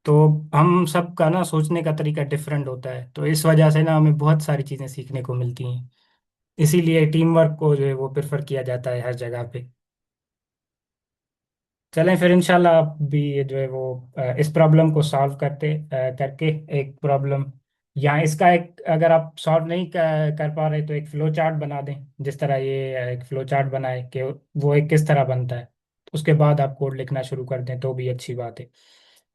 तो हम सबका ना सोचने का तरीका डिफरेंट होता है, तो इस वजह से ना हमें बहुत सारी चीज़ें सीखने को मिलती हैं। इसीलिए टीम वर्क को जो है वो प्रेफर किया जाता है हर जगह पे। चलें फिर इंशाल्लाह आप भी ये जो है वो इस प्रॉब्लम को सॉल्व करके एक प्रॉब्लम, या इसका एक, अगर आप सॉल्व नहीं कर पा रहे तो एक फ्लो चार्ट बना दें, जिस तरह ये एक फ्लो चार्ट बनाए कि वो एक किस तरह बनता है। उसके बाद आप कोड लिखना शुरू कर दें तो भी अच्छी बात है।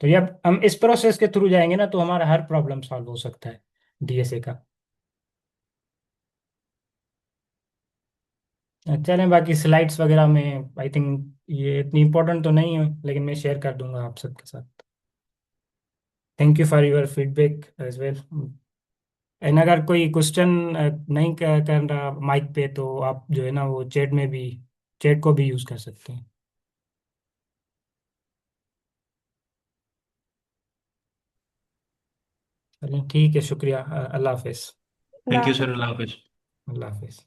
तो ये अब हम इस प्रोसेस के थ्रू जाएंगे ना तो हमारा हर प्रॉब्लम सॉल्व हो सकता है डीएसए का। चलें, बाकी स्लाइड्स वगैरह में आई थिंक ये इतनी इंपॉर्टेंट तो नहीं है, लेकिन मैं शेयर कर दूंगा आप सबके साथ। Thank you for your feedback as well. And अगर कोई क्वेश्चन नहीं कर रहा माइक पे तो आप जो है ना वो चैट में भी, चैट को भी यूज़ कर सकते हैं। चलिए ठीक है, शुक्रिया। अल्लाह हाफिज़। थैंक अल्लाह यू सर, हाफिज़। अल्लाह हाफिज। अल्लाह हाफिज़।